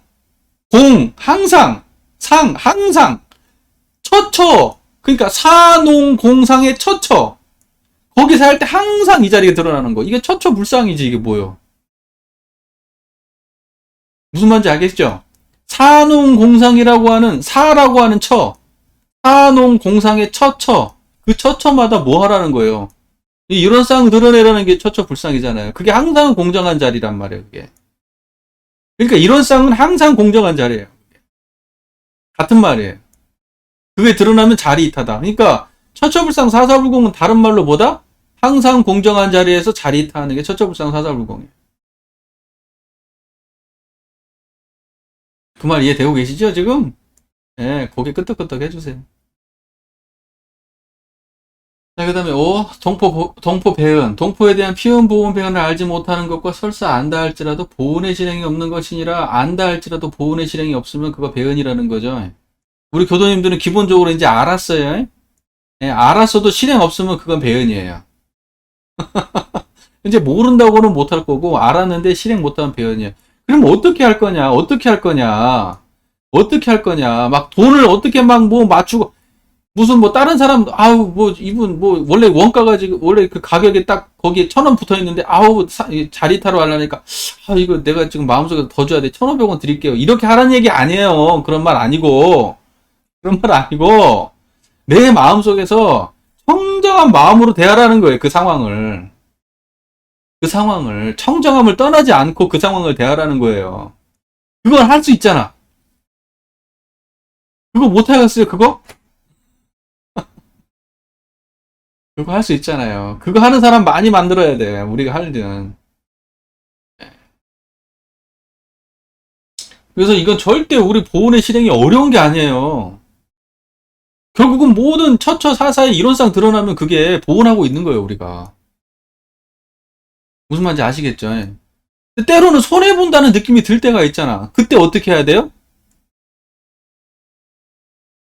공, 항상. 상, 항상. 처처. 그러니까 사농공상의 처처. 거기서 할 때 항상 이 자리가 드러나는 거. 이게 처처불상이지, 이게 뭐예요? 무슨 말인지 알겠죠? 사농공상이라고 하는, 사라고 하는 처. 사농공상의 처처. 그 처처마다 뭐 하라는 거예요? 이런 쌍 드러내라는 게 처처불상이잖아요. 그게 항상 공정한 자리란 말이에요, 그게. 그러니까 이런 쌍은 항상 공정한 자리예요. 같은 말이에요. 그게 드러나면 자리이타다. 그러니까 처처불상 사사불공은 다른 말로 뭐다? 항상 공정한 자리에서 자리이타하는 게 처처불상 사사불공이에요. 그 말 이해되고 계시죠, 지금? 예, 고개 끄덕끄덕 해주세요. 자, 그 다음에, 동포 배은. 동포에 대한 피운 보온 배은을 알지 못하는 것과 설사 안다 할지라도 보온의 실행이 없는 것이니라. 안다 할지라도 보온의 실행이 없으면 그거 배은이라는 거죠. 우리 교도님들은 기본적으로 이제 알았어요. 예, 알았어도 실행 없으면 그건 배은이에요. 이제 모른다고는 못할 거고, 알았는데 실행 못하면 배은이에요. 그럼 어떻게 할 거냐? 어떻게 할 거냐? 어떻게 할 거냐? 막 돈을 어떻게 막 뭐 맞추고, 무슨 뭐 다른 사람, 아우, 뭐 이분 뭐 원래 원가가 지금, 원래 그 가격에 딱 거기에 1,000원 붙어 있는데, 아우, 자리타로 하려니까, 아, 이거 내가 지금 마음속에 더 줘야 돼. 1,500원 드릴게요. 이렇게 하라는 얘기 아니에요. 그런 말 아니고. 그런 말 아니고, 내 마음속에서 청정한 마음으로 대하라는 거예요. 그 상황을. 그 상황을. 청정함을 떠나지 않고 그 상황을 대하라는 거예요. 그걸 할 수 있잖아. 그거 못하겠어요, 그거? 그거 할 수 있잖아요. 그거 하는 사람 많이 만들어야 돼. 우리가 하든. 그래서 이건 절대 우리 보온의 실행이 어려운 게 아니에요. 결국은 모든 처처사사의 이론상 드러나면 그게 보온하고 있는 거예요, 우리가. 무슨 말인지 아시겠죠? 때로는 손해본다는 느낌이 들 때가 있잖아. 그때 어떻게 해야 돼요?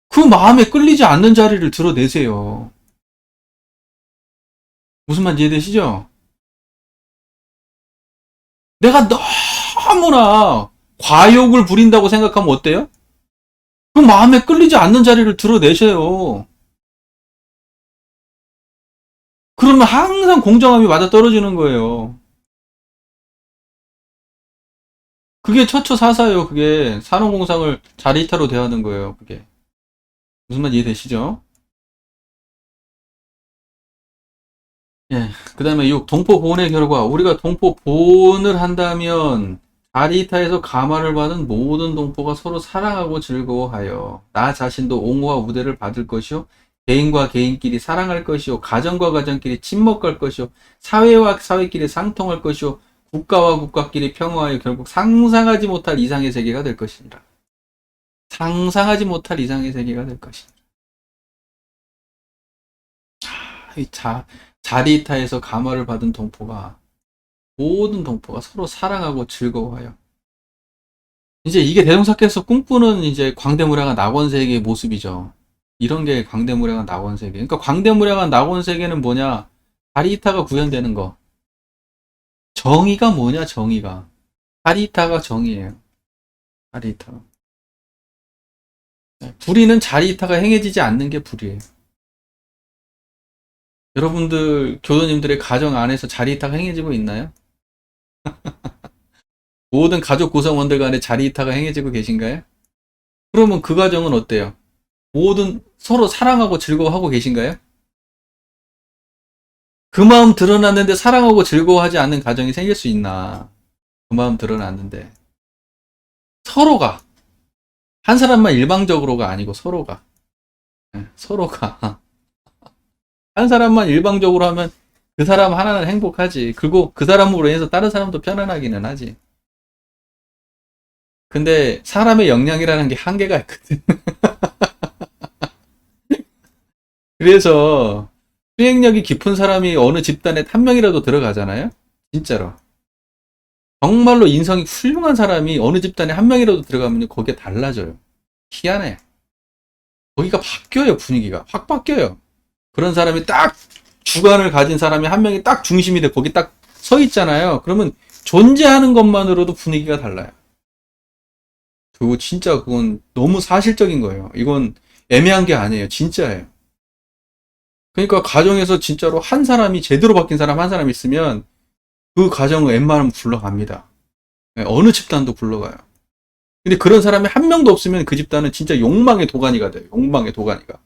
그 마음에 끌리지 않는 자리를 드러내세요. 무슨 말인지 이해되시죠? 내가 너무나 과욕을 부린다고 생각하면 어때요? 그 마음에 끌리지 않는 자리를 드러내셔요. 그러면 항상 공정함이 맞아 떨어지는 거예요. 그게 처처사사예요. 그게 산업공상을 자리이타로 대하는 거예요. 그게 무슨 말 이해되시죠? 예. 그 다음에 6. 동포보온의 결과. 우리가 동포보온을 한다면 자리이타에서 감화를 받은 모든 동포가 서로 사랑하고 즐거워하여 나 자신도 옹호와 우대를 받을 것이요 개인과 개인끼리 사랑할 것이요 가정과 가정끼리 친목할 것이요 사회와 사회끼리 상통할 것이요 국가와 국가끼리 평화하여 결국 상상하지 못할 이상의 세계가 될 것이니라. 상상하지 못할 이상의 세계가 될 것이니라. 자리이타에서 감화를 받은 동포가 모든 동포가 서로 사랑하고 즐거워하여. 이제 이게 대동사께서 꿈꾸는 이제 광대무량한 낙원세계의 모습이죠. 이런 게 광대무량한 낙원세계. 그러니까 광대무량한 낙원세계는 뭐냐? 자리이타가 구현되는 거. 정의가 뭐냐? 정의가. 자리이타가 정의예요. 자리이타가. 불의는 자리이타가 행해지지 않는 게 불이에요. 여러분들 교도님들의 가정 안에서 자리이타가 행해지고 있나요? 모든 가족 구성원들 간에 자리이타가 행해지고 계신가요? 그러면 그 가정은 어때요? 모든 서로 사랑하고 즐거워하고 계신가요? 그 마음 드러났는데 사랑하고 즐거워하지 않는 가정이 생길 수 있나? 그 마음 드러났는데 서로가 한 사람만 일방적으로가 아니고 서로가 서로가 한 사람만 일방적으로 하면 그 사람 하나는 행복하지. 그리고 그 사람으로 인해서 다른 사람도 편안하기는 하지. 근데 사람의 역량이라는 게 한계가 있거든. 그래서 수행력이 깊은 사람이 어느 집단에 한 명이라도 들어가잖아요. 진짜로. 정말로 인성이 훌륭한 사람이 어느 집단에 한 명이라도 들어가면 거기에 달라져요. 희한해. 거기가 바뀌어요. 분위기가 확 바뀌어요. 그런 사람이 딱 주관을 가진 사람이 한 명이 딱 중심이 돼 거기 딱 서 있잖아요. 그러면 존재하는 것만으로도 분위기가 달라요. 그거 진짜 그건 너무 사실적인 거예요. 이건 애매한 게 아니에요. 진짜예요. 그러니까 가정에서 진짜로 한 사람이 제대로 바뀐 사람 한 사람 있으면 그 가정은 웬만하면 굴러갑니다. 어느 집단도 굴러가요. 근데 그런 사람이 한 명도 없으면 그 집단은 진짜 욕망의 도가니가 돼요. 욕망의 도가니가.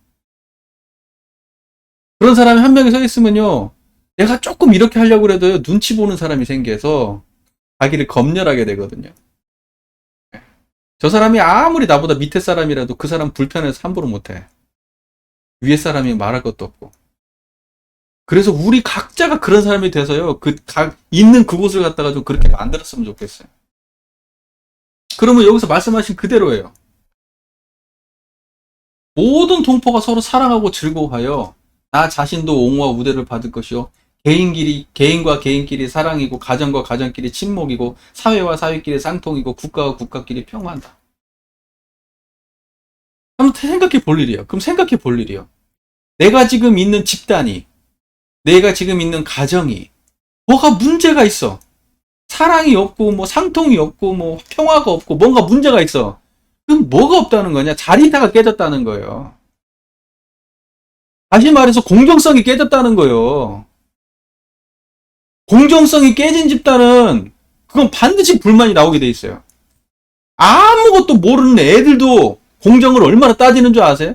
그런 사람이 한 명이 서 있으면요. 내가 조금 이렇게 하려고 해도 눈치 보는 사람이 생겨서 자기를 검열하게 되거든요. 저 사람이 아무리 나보다 밑에 사람이라도 그 사람 불편해서 함부로 못해. 위에 사람이 말할 것도 없고. 그래서 우리 각자가 그런 사람이 돼서요. 있는 그곳을 갖다가 좀 그렇게 만들었으면 좋겠어요. 그러면 여기서 말씀하신 그대로예요. 모든 동포가 서로 사랑하고 즐거워하여 나 자신도 옹호와 우대를 받을 것이요. 개인과 개인끼리 사랑이고 가정과 가정끼리 친목이고 사회와 사회끼리 쌍통이고 국가와 국가끼리 평화한다. 한번 생각해 볼 일이에요. 그럼 생각해 볼 일이요. 내가 지금 있는 집단이 내가 지금 있는 가정이 뭐가 문제가 있어. 사랑이 없고 뭐 상통이 없고 뭐 평화가 없고 뭔가 문제가 있어. 그럼 뭐가 없다는 거냐? 자리다가 깨졌다는 거예요. 다시 말해서 공정성이 깨졌다는 거예요. 공정성이 깨진 집단은 그건 반드시 불만이 나오게 돼 있어요. 아무것도 모르는 애들도 공정을 얼마나 따지는 줄 아세요?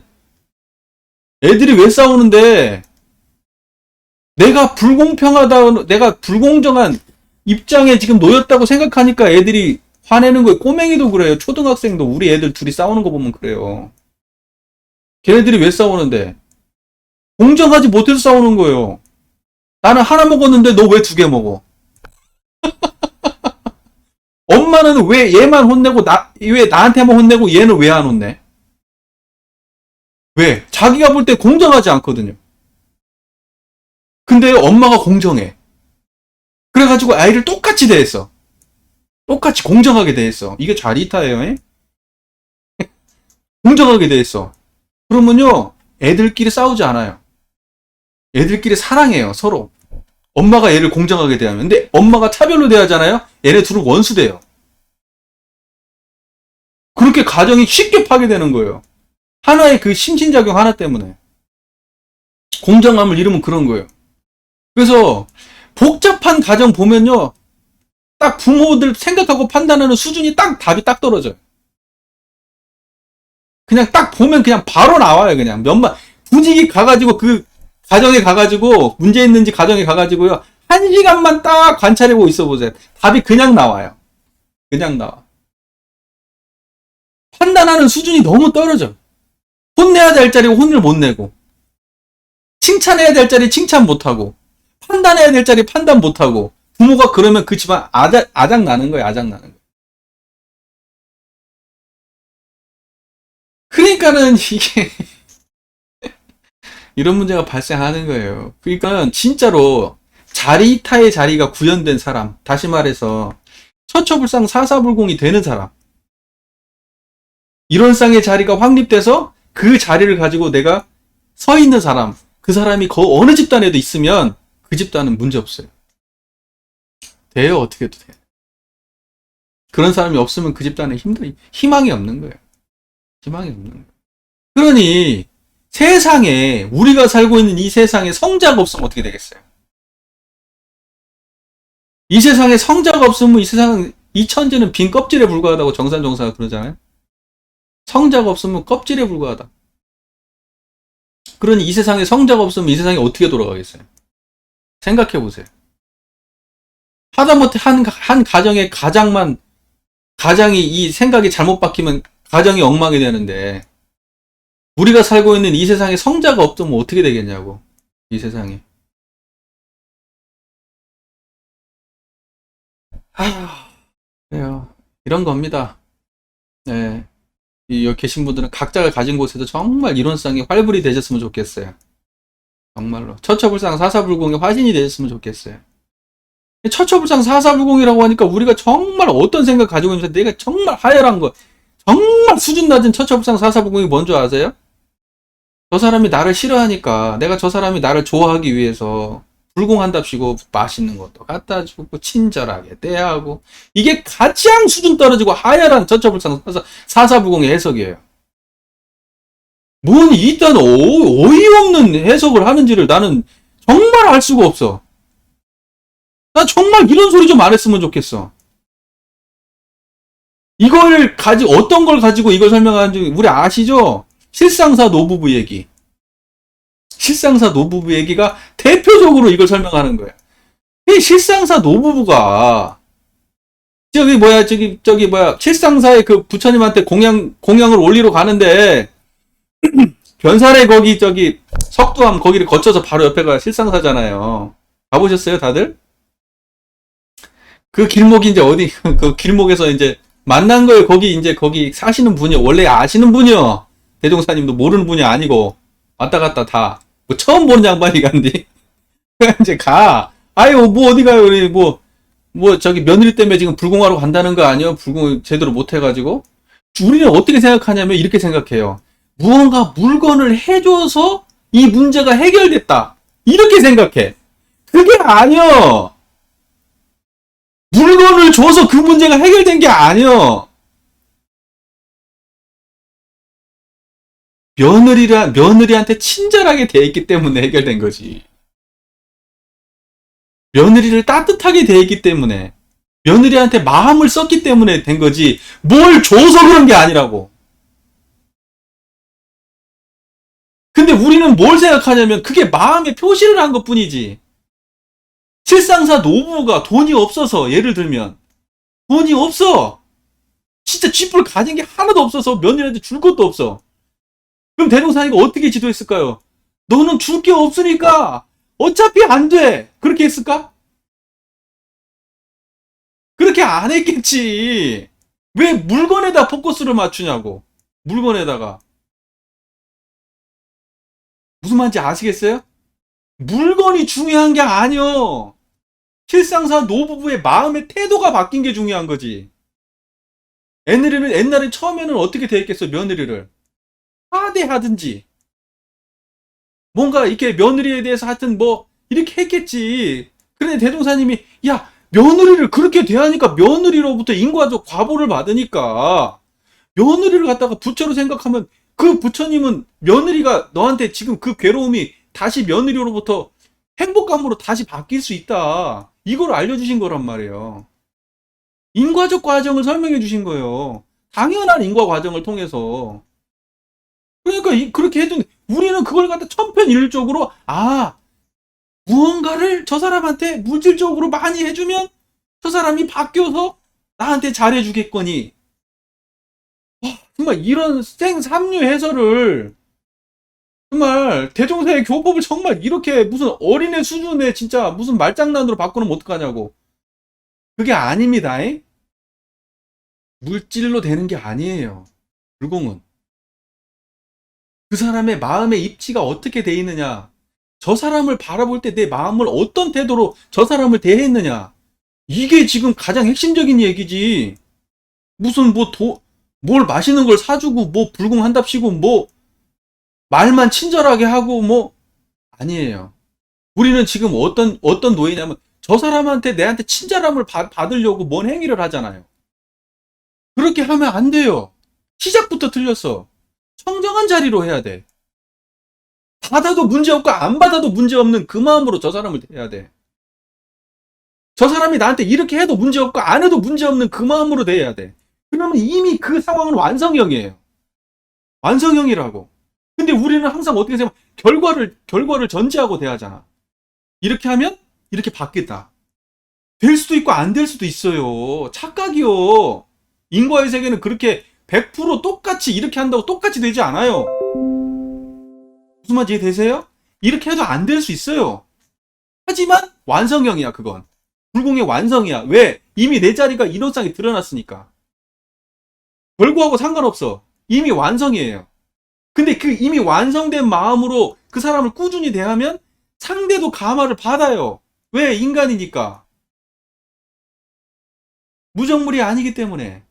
애들이 왜 싸우는데 내가 불공평하다, 내가 불공정한 입장에 지금 놓였다고 생각하니까 애들이 화내는 거예요. 꼬맹이도 그래요. 초등학생도 우리 애들 둘이 싸우는 거 보면 그래요. 걔네들이 왜 싸우는데? 공정하지 못해서 싸우는 거예요. 나는 하나 먹었는데 너 왜 두 개 먹어? 엄마는 왜 얘만 혼내고 왜 나한테만 혼내고 얘는 왜 안 혼내? 왜? 자기가 볼 때 공정하지 않거든요. 근데 엄마가 공정해. 그래가지고 아이를 똑같이 대했어. 똑같이 공정하게 대했어. 이게 자리타예요. 에? 공정하게 대했어. 그러면요, 애들끼리 싸우지 않아요. 애들끼리 사랑해요, 서로. 엄마가 얘를 공정하게 대하면. 근데 엄마가 차별로 대하잖아요? 얘네 둘은 원수돼요. 그렇게 가정이 쉽게 파괴되는 거예요. 하나의 그 심신작용 하나 때문에. 공정함을 잃으면 그런 거예요. 그래서 복잡한 가정 보면요. 딱 부모들 생각하고 판단하는 수준이 답이 딱 떨어져요. 그냥 딱 보면 그냥 바로 나와요. 그냥 분위기 가가지고 그 가정에 가가지고 문제 있는지 가정에 가가지고요. 1시간만 딱 관찰해보고 있어 보세요. 답이 그냥 나와요. 그냥 나와. 판단하는 수준이 너무 떨어져. 혼내야 될 자리 혼을 못 내고, 칭찬해야 될 자리 칭찬 못하고, 판단해야 될 자리 판단 못하고, 부모가 그러면 그 집안 아작 나는 거예요. 아작 나는 거예요. 그러니까는 이게 이런 문제가 발생하는 거예요. 그러니까 진짜로 자리타의 자리가 구현된 사람, 다시 말해서 처처불상 사사불공이 되는 사람, 이런 쌍의 자리가 확립돼서 그 자리를 가지고 내가 서 있는 사람, 그 사람이 어느 집단에도 있으면 그 집단은 문제 없어요. 돼요. 어떻게 해도 돼요. 그런 사람이 없으면 그 집단은 희망이 없는 거예요. 희망이 없는 거예요. 그러니 세상에, 우리가 살고 있는 이 세상에 성자가 없으면 어떻게 되겠어요? 이 세상에 성자가 없으면 이 천지는 빈 껍질에 불과하다고 정산정사가 그러잖아요. 성자가 없으면 껍질에 불과하다. 그러니 이 세상에 성자가 없으면 이 세상이 어떻게 돌아가겠어요? 생각해 보세요. 하다못해 한 가정의 가장이 이 생각이 잘못 박히면 가정이 엉망이 되는데, 우리가 살고 있는 이 세상에 성자가 없으면 어떻게 되겠냐고. 이 세상에. 그래요. 이런 겁니다. 네. 여기 계신 분들은 각자가 가진 곳에도 정말 이론상이 활불이 되셨으면 좋겠어요. 정말로. 처처불상 사사불공의 화신이 되셨으면 좋겠어요. 처처불상 사사불공이라고 하니까 우리가 정말 어떤 생각 가지고 있는지, 내가 정말 하열한 거, 정말 수준 낮은 처처불상 사사불공이 뭔지 아세요? 저 사람이 나를 싫어하니까 내가 저 사람이 나를 좋아하기 위해서 불공한답시고 맛있는 것도 갖다 주고 친절하게 대하고, 이게 가장 수준 떨어지고 하열한 처처불상 사사불공의 해석이에요. 뭔 이딴 어이없는 해석을 하는지를 나는 정말 알 수가 없어. 나 정말 이런 소리 좀 안 했으면 좋겠어. 어떤 걸 가지고 이걸 설명하는지 우리 아시죠? 실상사 노부부 얘기. 실상사 노부부 얘기가 대표적으로 이걸 설명하는 거야. 이 실상사 노부부가 실상사의 그 부처님한테 공양을 올리러 가는데, 변산의 석두암 거기를 거쳐서 바로 옆에가 실상사잖아요. 가보셨어요, 다들? 그 길목이 이제 그 길목에서 이제 만난 거예요. 거기 사시는 분이, 원래 아시는 분이요. 대종사님도 모르는 분이 아니고, 왔다 갔다 다. 처음 보는 양반이 간디. 이제 가. 아유, 어디 가요, 우리, 며느리 때문에 지금 불공하러 간다는 거 아니에요? 불공 제대로 못 해가지고. 우리는 어떻게 생각하냐면, 이렇게 생각해요. 무언가 물건을 해줘서 이 문제가 해결됐다. 이렇게 생각해. 그게 아니요. 물건을 줘서 그 문제가 해결된 게 아니요. 며느리한테 친절하게 대했기 때문에 해결된 거지. 며느리를 따뜻하게 대했기 때문에, 며느리한테 마음을 썼기 때문에 된 거지, 뭘 줘서 그런 게 아니라고. 근데 우리는 뭘 생각하냐면 그게 마음의 표시를 한 것 뿐이지. 실상사 노부가 돈이 없어서, 예를 들면 돈이 없어. 진짜 쥐뿔 가진 게 하나도 없어서 며느리한테 줄 것도 없어. 그럼 대종사니가 어떻게 지도했을까요? 너는 줄 게 없으니까 어차피 안 돼. 그렇게 했을까? 그렇게 안 했겠지. 왜 물건에다 포커스를 맞추냐고. 물건에다가. 무슨 말인지 아시겠어요? 물건이 중요한 게 아니요. 실상사 노부부의 마음의 태도가 바뀐 게 중요한 거지. 옛날에 처음에는 어떻게 대했겠어, 며느리를? 하대하든지. 뭔가 이렇게 며느리에 대해서 하여튼 이렇게 했겠지. 그런데 대종사님이, 야, 며느리를 그렇게 대하니까 며느리로부터 인과적 과보를 받으니까 며느리를 갖다가 부처로 생각하면 그 부처님은 며느리가 너한테 지금 그 괴로움이 다시 며느리로부터 행복감으로 다시 바뀔 수 있다. 이걸 알려주신 거란 말이에요. 인과적 과정을 설명해 주신 거예요. 당연한 인과 과정을 통해서. 그러니까 그렇게 해도 우리는 그걸 갖다 천편일률적으로 무언가를 저 사람한테 물질적으로 많이 해주면 저 사람이 바뀌어서 나한테 잘해주겠거니. 정말 이런 생삼류 해설을 정말 대종사의 교법을 정말 이렇게 무슨 어린애 수준의 진짜 무슨 말장난으로 바꾸면 어떡하냐고. 그게 아닙니다. 물질로 되는 게 아니에요. 불공은. 그 사람의 마음의 입지가 어떻게 돼 있느냐. 저 사람을 바라볼 때 내 마음을 어떤 태도로 저 사람을 대했느냐. 이게 지금 가장 핵심적인 얘기지. 무슨 뭘 맛있는 걸 사주고 불공한답시고 말만 친절하게 하고 아니에요. 우리는 지금 어떤 노예냐면 저 사람한테 내한테 친절함을 받으려고 뭔 행위를 하잖아요. 그렇게 하면 안 돼요. 시작부터 틀렸어. 청정한 자리로 해야 돼. 받아도 문제없고 안 받아도 문제없는 그 마음으로 저 사람을 대해야 돼. 저 사람이 나한테 이렇게 해도 문제없고 안 해도 문제없는 그 마음으로 대해야 돼. 그러면 이미 그 상황은 완성형이에요. 완성형이라고. 근데 우리는 항상 어떻게 생각하면 결과를 전제하고 대하잖아. 이렇게 하면 이렇게 바뀌다. 될 수도 있고 안 될 수도 있어요. 착각이요. 인과의 세계는 그렇게 100% 똑같이 이렇게 한다고 똑같이 되지 않아요. 무슨 말인지 이해되세요? 이렇게 해도 안 될 수 있어요. 하지만 완성형이야, 그건. 불공의 완성이야. 왜? 이미 내 자리가 인원상에 드러났으니까. 결과하고 상관없어. 이미 완성이에요. 근데 그 이미 완성된 마음으로 그 사람을 꾸준히 대하면 상대도 감화를 받아요. 왜? 인간이니까. 무정물이 아니기 때문에.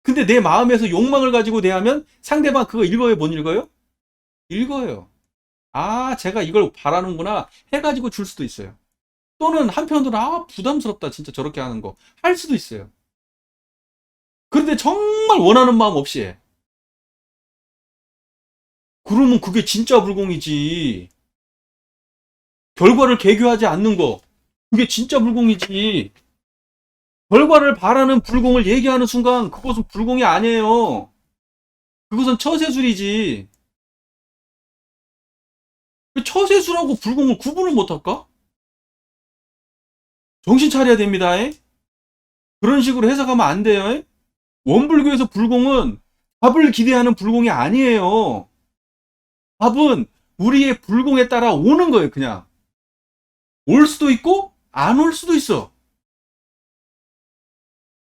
근데 내 마음에서 욕망을 가지고 대하면 상대방 그거 읽어요? 못 읽어요? 읽어요. 제가 이걸 바라는구나 해가지고 줄 수도 있어요. 또는 한편으로 부담스럽다 진짜 저렇게 하는 거 할 수도 있어요. 그런데 정말 원하는 마음 없이 해. 그러면 그게 진짜 불공이지. 결과를 계교하지 않는 거 그게 진짜 불공이지. 결과를 바라는 불공을 얘기하는 순간 그것은 불공이 아니에요. 그것은 처세술이지. 처세술하고 불공을 구분을 못할까? 정신 차려야 됩니다. 그런 식으로 해석하면 안 돼요. 원불교에서 불공은 답을 기대하는 불공이 아니에요. 답은 우리의 불공에 따라 오는 거예요. 그냥 올 수도 있고 안 올 수도 있어.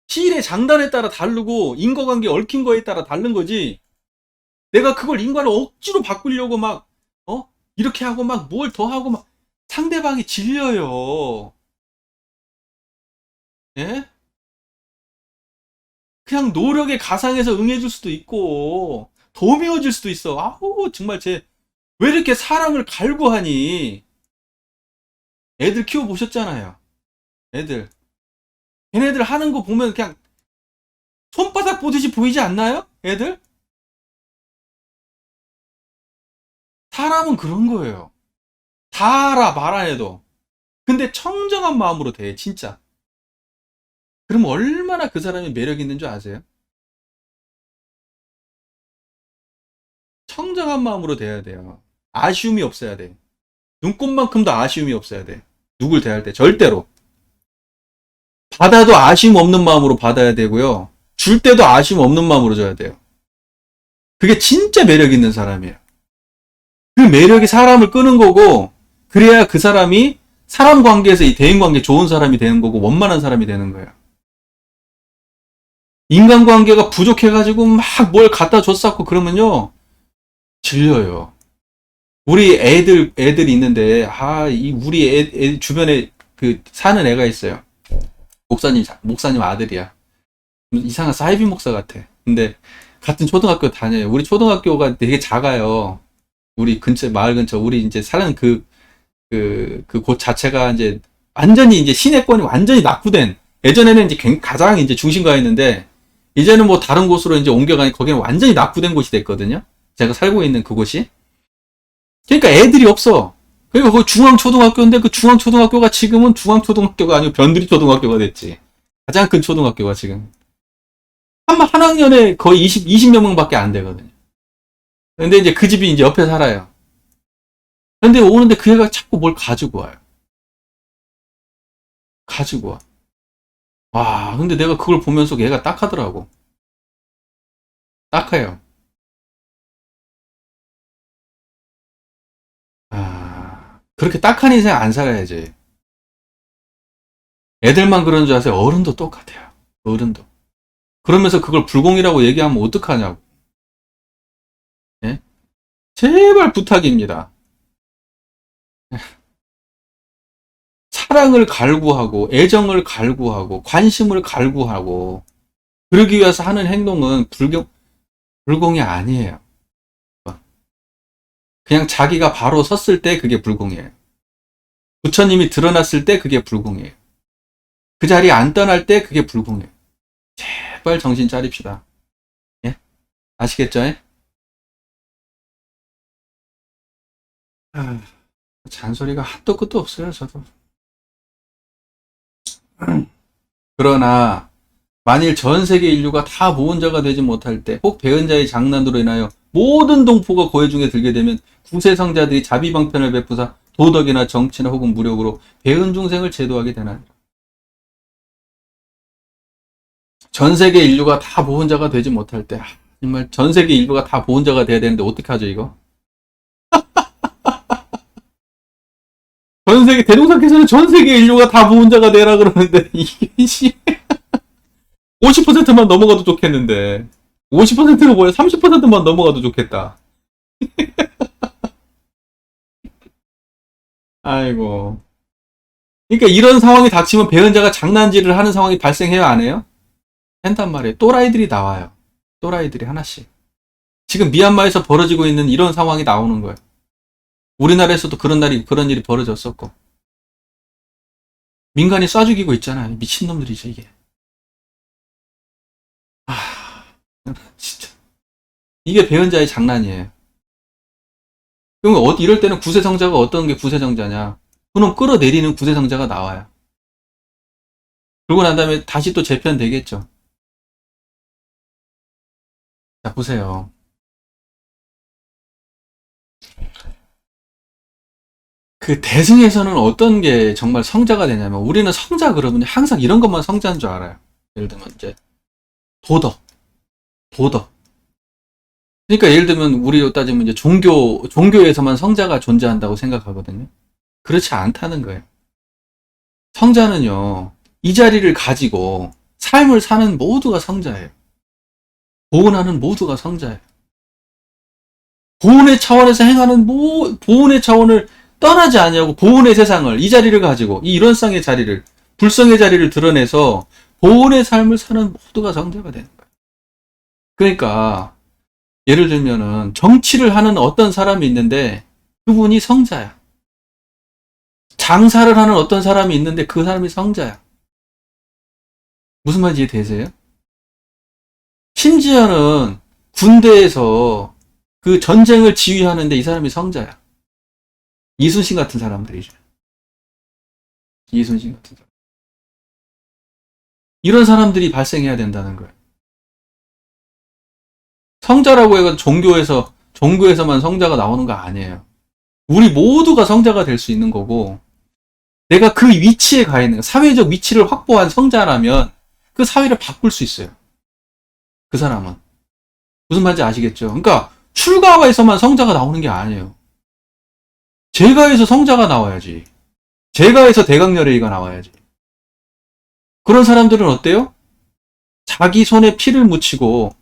시일의 장단에 따라 다르고 인과관계 얽힌 거에 따라 다른 거지. 내가 그걸 인과를 억지로 바꾸려고 이렇게 하고 뭘 더 하고 상대방이 질려요. 예? 그냥 노력의 가상에서 응해줄 수도 있고 더 미워질 수도 있어. 정말 왜 이렇게 사랑을 갈구하니? 애들 키워보셨잖아요. 애들 걔네들 하는 거 보면 그냥 손바닥 보듯이 보이지 않나요? 애들? 사람은 그런 거예요. 다 알아, 말 안 해도. 근데 청정한 마음으로 돼, 진짜. 그럼 얼마나 그 사람이 매력 있는 줄 아세요? 청정한 마음으로 돼야 돼요. 아쉬움이 없어야 돼. 눈꽃만큼도 아쉬움이 없어야 돼. 누굴 대할 때 절대로. 받아도 아쉬움 없는 마음으로 받아야 되고요. 줄 때도 아쉬움 없는 마음으로 줘야 돼요. 그게 진짜 매력 있는 사람이에요. 그 매력이 사람을 끄는 거고, 그래야 그 사람이 사람 관계에서 이 대인 관계 좋은 사람이 되는 거고 원만한 사람이 되는 거예요. 인간관계가 부족해가지고 막 뭘 갖다 줬었고 그러면요 질려요. 우리 애들이 있는데 우리 애 주변에 그 사는 애가 있어요. 목사님 아들이야. 이상한 사이비 목사 같아. 근데 같은 초등학교 다녀요. 우리 초등학교가 되게 작아요. 우리 마을 근처 우리 이제 사는 그 곳 자체가 이제 완전히 이제 시내권이 완전히 낙후된, 예전에는 이제 가장 이제 중심가였는데 이제는 뭐 다른 곳으로 이제 옮겨가니 거기는 완전히 낙후된 곳이 됐거든요. 제가 살고 있는 그곳이. 그러니까 애들이 없어. 그리고 거기 중앙초등학교인데 그 중앙초등학교가 지금은 중앙초등학교가 아니고 변두리 초등학교가 됐지. 가장 큰 초등학교가 지금. 한 학년에 거의 20몇 명밖에 안 되거든요. 근데 이제 그 집이 이제 옆에 살아요. 근데 오는데 그 애가 자꾸 뭘 가지고 와요. 가지고 와. 와, 근데 내가 그걸 보면서 얘가 딱하더라고. 딱해요. 아, 그렇게 딱한 인생 안 살아야지. 애들만 그런 줄 아세요? 어른도 똑같아요. 어른도. 그러면서 그걸 불공이라고 얘기하면 어떡하냐고. 예? 제발 부탁입니다. 사랑을 갈구하고, 애정을 갈구하고, 관심을 갈구하고, 그러기 위해서 하는 행동은 불공이 아니에요. 그냥 자기가 바로 섰을 때 그게 불공이에요. 부처님이 드러났을 때 그게 불공이에요. 그 자리에 안 떠날 때 그게 불공이에요. 제발 정신 차립시다. 예? 아시겠죠? 예? 아, 잔소리가 한도 끝도 없어요, 저도. 그러나 만일 전 세계 인류가 다 모혼자가 되지 못할 때, 혹 배은자의 장난으로 인하여 모든 동포가 고해 중에 들게 되면 구세성자들이 자비방편을 베푸사 도덕이나 정치나 혹은 무력으로 배은 중생을 제도하게 되나요? 전 세계 인류가 다 모혼자가 되지 못할 때, 정말 전 세계 인류가 다 모혼자가 돼야 되는데 어떻게 하죠, 이거? 전 세계, 대동사께서는 전 세계 인류가 다 모혼자가 되라 그러는데, 이게, 50%만 넘어가도 좋겠는데. 50%가 뭐야? 30%만 넘어가도 좋겠다. 아이고. 그러니까 이런 상황이 닥치면 배은자가 장난질을 하는 상황이 발생해요, 안 해요? 한단 말이에요. 또라이들이 나와요. 또라이들이 하나씩. 지금 미얀마에서 벌어지고 있는 이런 상황이 나오는 거예요. 우리나라에서도 그런 일이 벌어졌었고. 민간이 쏴 죽이고 있잖아요. 미친놈들이죠, 이게. 아, 진짜. 이게 배은자의 장난이에요. 그럼 이럴 때는 구세성자가 어떤 게 구세성자냐? 그놈 끌어내리는 구세성자가 나와요. 그러고 난 다음에 다시 또 재편되겠죠. 자, 보세요. 그 대승에서는 어떤 게 정말 성자가 되냐면, 우리는 성자 그러면 항상 이런 것만 성자인 줄 알아요. 예를 들면 이제 도덕, 도덕. 그러니까 예를 들면 우리로 따지면 이제 종교에서만 성자가 존재한다고 생각하거든요. 그렇지 않다는 거예요. 성자는요, 이 자리를 가지고 삶을 사는 모두가 성자예요. 보은하는 모두가 성자예요. 보은의 차원에서 행하는 보은의 차원을 떠나지 아니하고 보은의 세상을, 이 자리를 가지고 이 이런상의 자리를, 불성의 자리를 드러내서 보은의 삶을 사는 모두가 성자가 되는 거예요. 그러니까 예를 들면은 정치를 하는 어떤 사람이 있는데 그분이 성자야. 장사를 하는 어떤 사람이 있는데 그 사람이 성자야. 무슨 말인지 이해되세요? 심지어는 군대에서 그 전쟁을 지휘하는데 이 사람이 성자야. 이순신 같은 사람들이죠. 이순신 같은 사람. 이런 사람들이 발생해야 된다는 거예요. 성자라고 해서 종교에서만 성자가 나오는 거 아니에요. 우리 모두가 성자가 될 수 있는 거고, 내가 그 위치에 가 있는, 사회적 위치를 확보한 성자라면 그 사회를 바꿀 수 있어요. 그 사람은. 무슨 말인지 아시겠죠? 그러니까 출가와에서만 성자가 나오는 게 아니에요. 제가에서 성자가 나와야지. 제가에서 대강렬의가 나와야지. 그런 사람들은 어때요? 자기 손에 피를 묻히고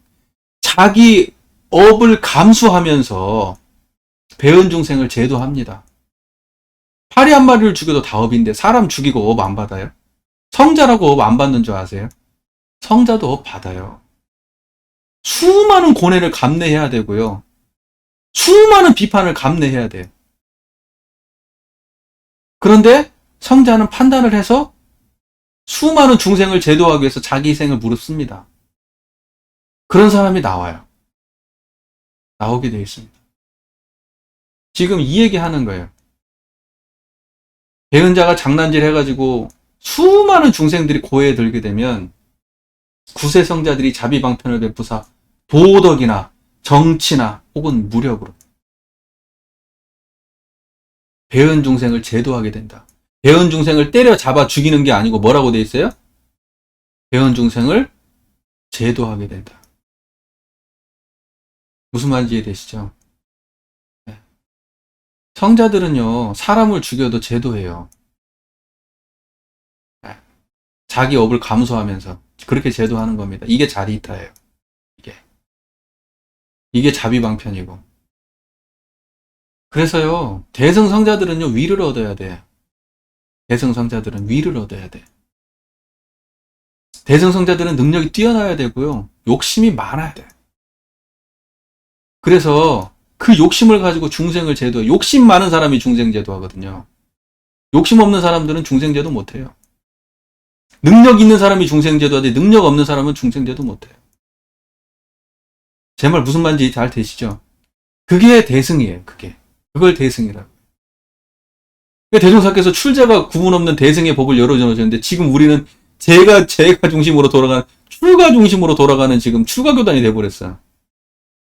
자기 업을 감수하면서 배은 중생을 제도합니다. 파리 한 마리를 죽여도 다 업인데 사람 죽이고 업 안 받아요? 성자라고 업 안 받는 줄 아세요? 성자도 업 받아요. 수많은 고뇌를 감내해야 되고요. 수많은 비판을 감내해야 돼요. 그런데 성자는 판단을 해서 수많은 중생을 제도하기 위해서 자기 희생을 무릅씁니다. 그런 사람이 나와요. 나오게 되어 있습니다. 지금 이 얘기 하는 거예요. 배은자가 장난질 해가지고 수많은 중생들이 고해에 들게 되면 구세성자들이 자비방편을 베푸사 도덕이나 정치나 혹은 무력으로 배은 중생을 제도하게 된다. 배은 중생을 때려잡아 죽이는 게 아니고 뭐라고 돼 있어요? 배은 중생을 제도하게 된다. 무슨 말인지 이해되시죠? 네. 성자들은요, 사람을 죽여도 제도해요. 네. 자기 업을 감수하면서 그렇게 제도하는 겁니다. 이게 자리이타예요. 이게 자비방편이고. 그래서요, 대승성자들은요, 위를 얻어야 돼. 대승성자들은 위를 얻어야 돼. 대승성자들은 능력이 뛰어나야 되고요, 욕심이 많아야 돼. 그래서 그 욕심을 가지고 중생을 제도해. 욕심 많은 사람이 중생 제도하거든요. 욕심 없는 사람들은 중생 제도 못해요. 능력 있는 사람이 중생 제도하지 능력 없는 사람은 중생 제도 못해요. 제 말 무슨 말인지 잘 되시죠? 그게 대승이에요. 그걸 대승이라고. 대종사께서 출제가 구분 없는 대승의 법을 열어주셨는데 지금 우리는 제가 중심으로 돌아가는 출가 중심으로 돌아가는 지금 출가교단이 돼버렸어요.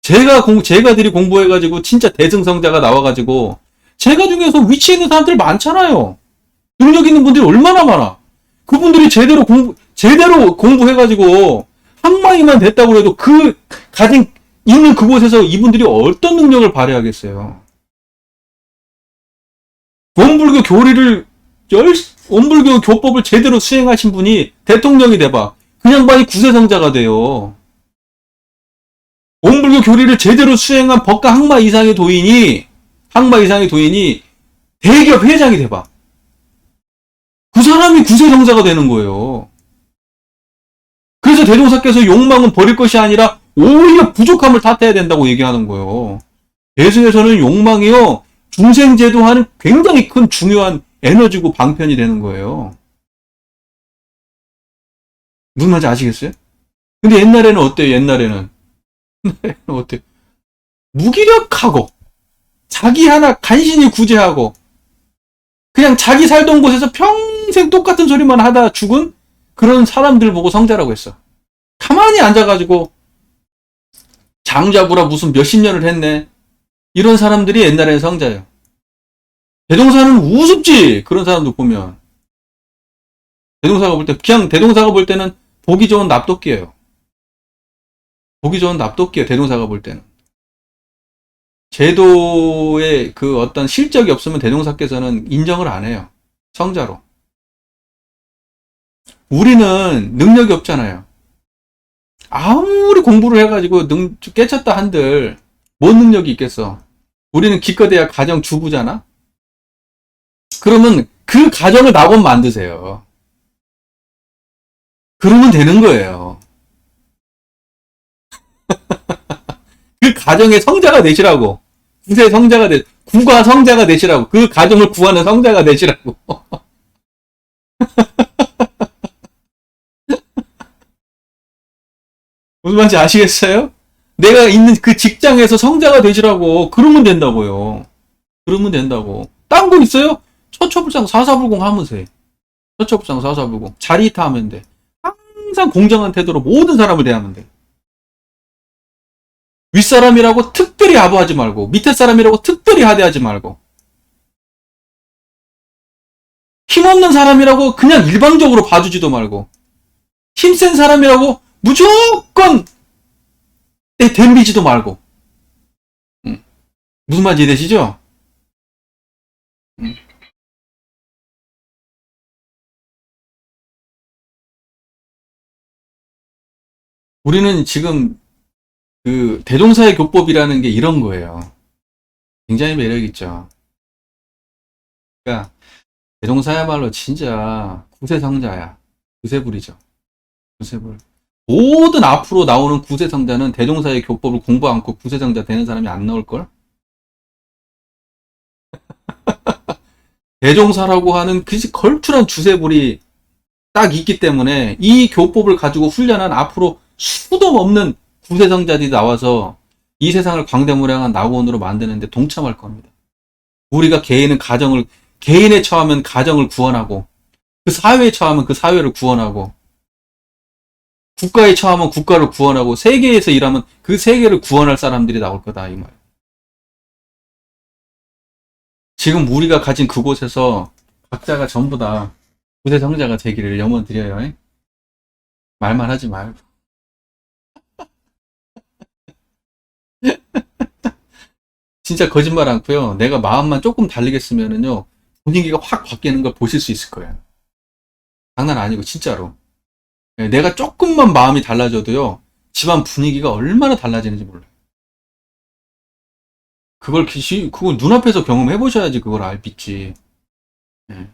제가들이 공부해가지고 진짜 대승성자가 나와가지고 제가 중에서 위치에 있는 사람들 많잖아요. 능력 있는 분들이 얼마나 많아. 그분들이 제대로 공부해가지고 항마이만 됐다고 해도 그 가진 있는 그곳에서 이분들이 어떤 능력을 발휘하겠어요. 원불교 교법을 제대로 수행하신 분이 대통령이 돼봐. 그 양반이 구세성자가 돼요. 원불교 교리를 제대로 수행한 법가 항마 이상의 도인이 대기업 회장이 돼봐. 그 사람이 구세성자가 되는 거예요. 그래서 대종사께서 욕망은 버릴 것이 아니라 오히려 부족함을 탓해야 된다고 얘기하는 거예요. 대승에서는 욕망이요, 중생제도하는 굉장히 큰 중요한 에너지고 방편이 되는 거예요. 무슨 말인지 아시겠어요? 근데 옛날에는 어때요? 옛날에는 어때요? 무기력하고 자기 하나 간신히 구제하고 그냥 자기 살던 곳에서 평생 똑같은 소리만 하다 죽은 그런 사람들 보고 성자라고 했어. 가만히 앉아가지고 장자부라 무슨 몇십 년을 했네. 이런 사람들이 옛날에는 성자예요. 대종사는 우습지. 그런 사람들 보면. 대종사가 볼 때는 보기 좋은 납도끼예요. 보기 좋은 납도끼예요. 대종사가 볼 때는. 제도의 그 어떤 실적이 없으면 대종사께서는 인정을 안 해요. 성자로. 우리는 능력이 없잖아요. 아무리 공부를 해가지고 깨쳤다 한들 뭔 능력이 있겠어. 우리는 기껏해야 가정 주부잖아. 그러면 그 가정을 낙원 만드세요. 그러면 되는 거예요. 그 가정의 성자가 되시라고. 구가 성자가 되시라고. 그 가정을 구하는 성자가 되시라고. 무슨 말인지 아시겠어요? 내가 있는 그 직장에서 성자가 되시라고. 그러면 된다고요. 그러면 된다고. 딴 거 있어요? 처처불상 사사불공 하면서 해. 처처불상 사사불공. 자리이타 하면 돼. 항상 공정한 태도로 모든 사람을 대하면 돼. 윗사람이라고 특별히 아부하지 말고, 밑에 사람이라고 특별히 하대하지 말고, 힘없는 사람이라고 그냥 일방적으로 봐주지도 말고, 힘센 사람이라고 무조건 댐비지도 말고. 무슨 말인지 이해되시죠? 우리는 지금 그 대종사의 교법이라는 게 이런 거예요. 굉장히 매력있죠. 그러니까 대종사야말로 진짜 구세성자야. 구세불이죠. 구세불. 모든 앞으로 나오는 구세성자는 대종사의 교법을 공부 않고 구세성자 되는 사람이 안 나올걸? 대종사라고 하는 그 걸출한 주세불이 딱 있기 때문에 이 교법을 가지고 훈련한 앞으로 수도 없는 구세성자들이 나와서 이 세상을 광대무량한 낙원으로 만드는데 동참할 겁니다. 우리가 개인에 처하면 가정을 구원하고, 그 사회에 처하면 그 사회를 구원하고, 국가에 처하면 국가를 구원하고, 세계에서 일하면 그 세계를 구원할 사람들이 나올 거다, 이 말. 지금 우리가 가진 그곳에서 각자가 전부 다 구세성자가 되기를 염원 드려요. 말만 하지 말고. 진짜 거짓말 않고요. 내가 마음만 조금 달리겠으면은요, 분위기가 확 바뀌는 걸 보실 수 있을 거예요. 장난 아니고, 진짜로. 내가 조금만 마음이 달라져도요, 집안 분위기가 얼마나 달라지는지 몰라요. 그걸 눈앞에서 경험해보셔야지 그걸 알겠지. 네.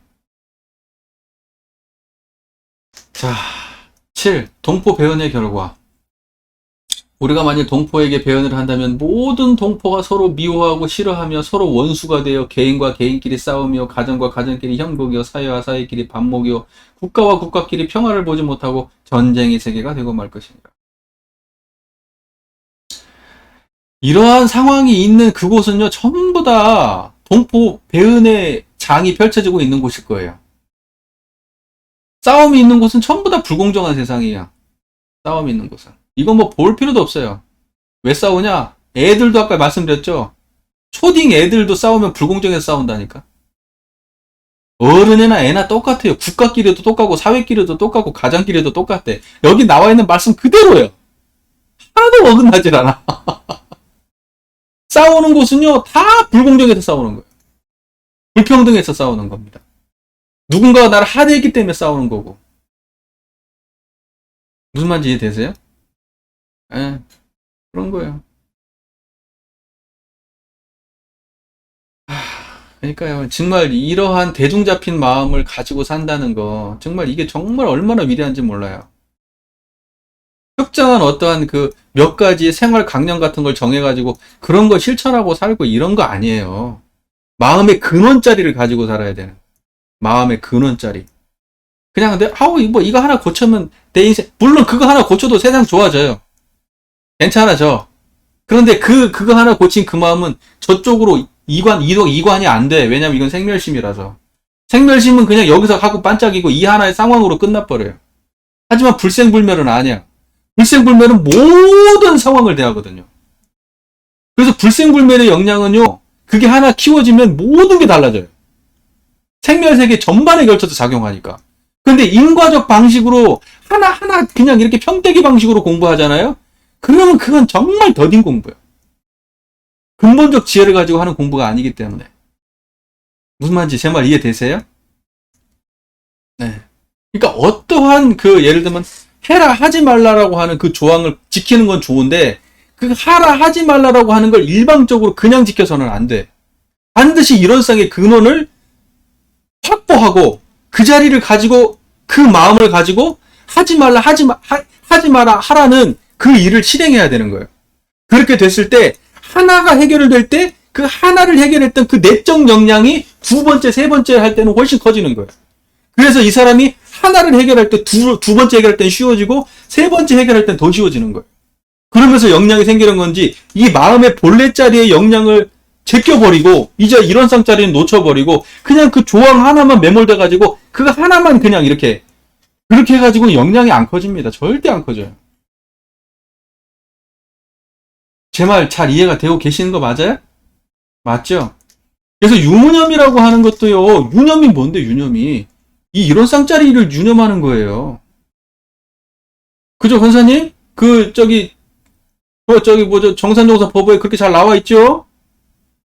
자, 7. 동포 배은의 결과. 우리가 만일 동포에게 배은을 한다면 모든 동포가 서로 미워하고 싫어하며 서로 원수가 되어 개인과 개인끼리 싸우며 가정과 가정끼리 형국이요 사회와 사회끼리 반목이요 국가와 국가끼리 평화를 보지 못하고 전쟁의 세계가 되고 말 것입니다. 이러한 상황이 있는 그곳은요, 전부 다 동포 배은의 장이 펼쳐지고 있는 곳일 거예요. 싸움이 있는 곳은 전부 다 불공정한 세상이야. 싸움이 있는 곳은. 이건 뭐 볼 필요도 없어요. 왜 싸우냐? 애들도 아까 말씀드렸죠? 초딩 애들도 싸우면 불공정해서 싸운다니까. 어른이나 애나 똑같아요. 국가끼리도 똑같고 사회끼리도 똑같고 가정끼리도 똑같대. 여기 나와 있는 말씀 그대로예요. 하나도 어긋나질 않아. 싸우는 곳은요, 다 불공정해서 싸우는 거예요. 불평등해서 싸우는 겁니다. 누군가가 나를 하대했기 때문에 싸우는 거고. 무슨 말인지 이해되세요? 예, 그런 거예요. 그러니까요. 정말 이러한 대중 잡힌 마음을 가지고 산다는 거, 정말 이게 정말 얼마나 위대한지 몰라요. 특정한 어떠한 그 몇 가지의 생활 강령 같은 걸 정해가지고 그런 거 실천하고 살고 이런 거 아니에요. 마음의 근원자리를 가지고 살아야 되는. 마음의 근원자리. 그냥 근데 이거 하나 고쳐면 내 인생, 물론 그거 하나 고쳐도 세상 좋아져요. 괜찮아져. 그런데 그거 하나 고친 그 마음은 저쪽으로 이관이 안 돼. 왜냐면 이건 생멸심이라서. 생멸심은 그냥 여기서 하고 반짝이고 이 하나의 상황으로 끝나버려요. 하지만 불생불멸은 아니야. 불생불멸은 모든 상황을 대하거든요. 그래서 불생불멸의 역량은요, 그게 하나 키워지면 모든 게 달라져요. 생멸세계 전반에 걸쳐서 작용하니까. 근데 인과적 방식으로 하나하나 그냥 이렇게 평대기 방식으로 공부하잖아요? 그러면 그건 정말 더딘 공부예요. 근본적 지혜를 가지고 하는 공부가 아니기 때문에. 무슨 말인지 제 말 이해되세요? 네. 그러니까 어떠한 예를 들면 해라 하지 말라라고 하는 그 조항을 지키는 건 좋은데 그 하라 하지 말라라고 하는 걸 일방적으로 그냥 지켜서는 안 돼. 반드시 일원상의 근원을 확보하고 그 자리를 가지고 그 마음을 가지고 하지 마라 하라는 그 일을 실행해야 되는 거예요. 그렇게 됐을 때 하나가 해결될 때 그 하나를 해결했던 그 내적 역량이 두 번째, 세 번째 할 때는 훨씬 커지는 거예요. 그래서 이 사람이 하나를 해결할 때 두 번째 해결할 때는 쉬워지고 세 번째 해결할 때는 더 쉬워지는 거예요. 그러면서 역량이 생기는 건지 이 마음의 본래자리의 역량을 제껴버리고 이제 일원상자리는 놓쳐버리고 그냥 그 조항 하나만 매몰돼가지고 그거 하나만 그냥 이렇게 그렇게 해가지고 역량이 안 커집니다. 절대 안 커져요. 제 말 잘 이해가 되고 계시는 거 맞아요? 맞죠? 그래서 유무념이라고 하는 것도요. 유념이 뭔데 유념이? 이 일원상자리를 유념하는 거예요. 그죠 권사님? 정산정사법에 그렇게 잘 나와 있죠?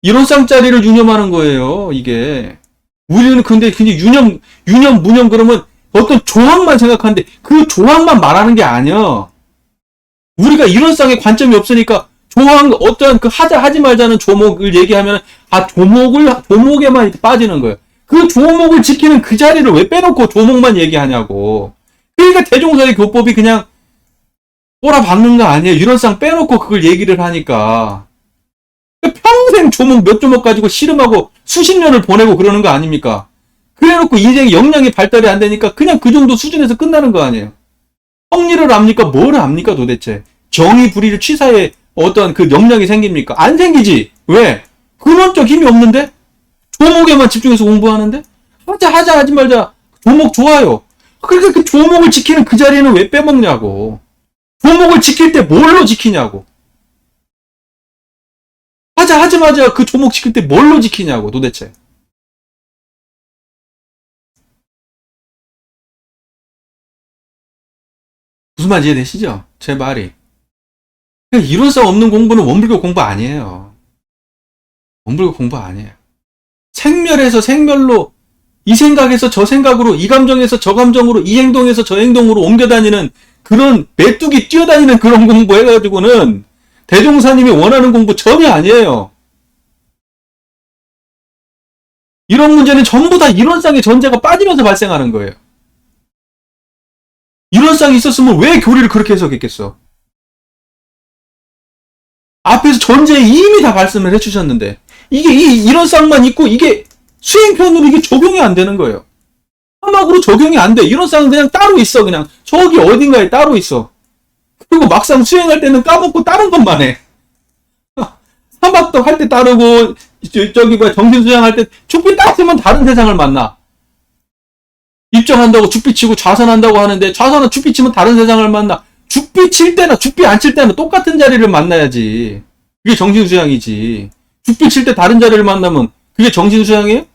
일원상자리를 유념하는 거예요, 이게. 우리는 근데 유념, 무념 그러면 어떤 조항만 생각하는데 그 조항만 말하는 게 아니야. 우리가 일원상의 관점이 없으니까 조항, 어떠한 하지 말자는 조목을 얘기하면, 조목에만 빠지는 거예요. 그 조목을 지키는 그 자리를 왜 빼놓고 조목만 얘기하냐고. 그러니까 대종사의 교법이 그냥 꼬라박는 거 아니에요. 일원상 빼놓고 그걸 얘기를 하니까. 평생 몇 조목 가지고 씨름하고 수십 년을 보내고 그러는 거 아닙니까? 그래놓고 인생의 역량이 발달이 안 되니까 그냥 그 정도 수준에서 끝나는 거 아니에요. 성리를 압니까? 뭘 압니까 도대체? 정의 불의를 취사에 어떤 그 역량이 생깁니까? 안 생기지. 왜? 근원적 힘이 없는데? 조목에만 집중해서 공부하는데? 하자 하지 말자. 조목 좋아요. 그러니까 그 조목을 지키는 그 자리는 왜 빼먹냐고. 조목을 지킬 때 뭘로 지키냐고. 하지 마자. 그 조목 지킬 때 뭘로 지키냐고 도대체. 무슨 말인지 이해되시죠? 제 말이. 이론성 없는 공부는 원불교 공부 아니에요. 원불교 공부 아니에요. 생멸에서 생멸로, 이 생각에서 저 생각으로, 이 감정에서 저 감정으로, 이 행동에서 저 행동으로 옮겨다니는 그런 메뚜기 뛰어다니는 그런 공부 해가지고는 대종사님이 원하는 공부 전혀 아니에요. 이런 문제는 전부 다 이론상의 전제가 빠지면서 발생하는 거예요. 이론상이 있었으면 왜 교리를 그렇게 해석했겠어? 앞에서 전제에 이미 다 말씀을 해주셨는데 이게 이론상만 있고 이게 수행편으로 이게 적용이 안 되는 거예요. 사막으로 적용이 안 돼. 이론상은 그냥 따로 있어. 그냥 저기 어딘가에 따로 있어. 그리고 막상 수행할 때는 까먹고 다른 것만 해. 사막도 할 때 따르고 저기 뭐야 정신수양할 때 죽비 딱 쓰면 다른 세상을 만나. 입정한다고 죽비 치고 좌선한다고 하는데 좌선은 죽비 치면 다른 세상을 만나. 죽비 칠 때나 죽비 안 칠 때는 똑같은 자리를 만나야지. 그게 정신수양이지. 죽비 칠 때 다른 자리를 만나면 그게 정신수양이에요?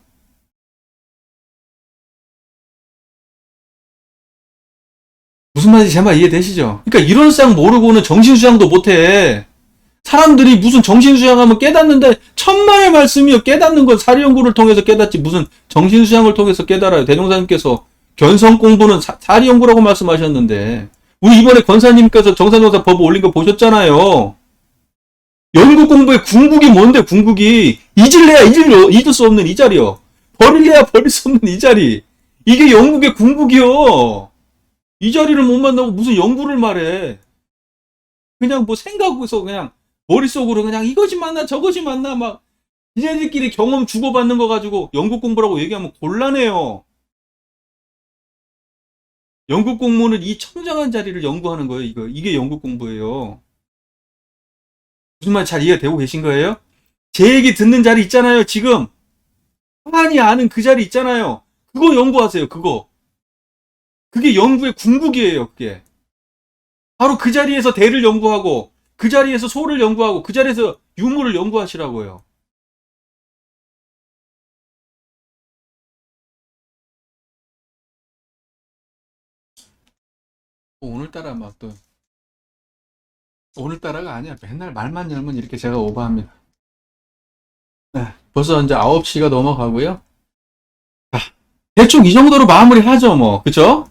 무슨 말인지 제 말 이해되시죠? 그러니까 이론상 모르고는 정신수양도 못해. 사람들이 무슨 정신수양하면 깨닫는데 천만의 말씀이요. 깨닫는 건 사리연구를 통해서 깨닫지 무슨 정신수양을 통해서 깨달아요. 대종사님께서 견성공부는 사리연구라고 말씀하셨는데 우리 이번에 권사님께서 정산정사 법 올린 거 보셨잖아요. 연구 공부의 궁극이 뭔데 궁극이 잊을래야 잊을 수 없는 이 자리요. 버릴래야 버릴 수 없는 이 자리. 이게 영국의 궁극이요. 이 자리를 못 만나고 무슨 연구를 말해. 그냥 뭐 생각해서 그냥 머릿속으로 그냥 이것이 맞나 저것이 맞나 막 이네들끼리 경험 주고받는 거 가지고 연구 공부라고 얘기하면 곤란해요. 연구 공부는 이 청정한 자리를 연구하는 거예요. 이게 연구 공부예요. 무슨 말 잘 이해되고 계신 거예요? 제 얘기 듣는 자리 있잖아요. 지금 가만히 아는 그 자리 있잖아요. 그거 연구하세요. 그게 연구의 궁극이에요. 그게 바로 그 자리에서 대를 연구하고 그 자리에서 소를 연구하고 그 자리에서 유무를 연구하시라고요. 오늘따라 막 또 오늘따라가 아니야. 맨날 말만 열면 이렇게 제가 오버합니다. 네, 벌써 이제 9시가 넘어가고요. 대충 이 정도로 마무리하죠, 뭐. 그쵸?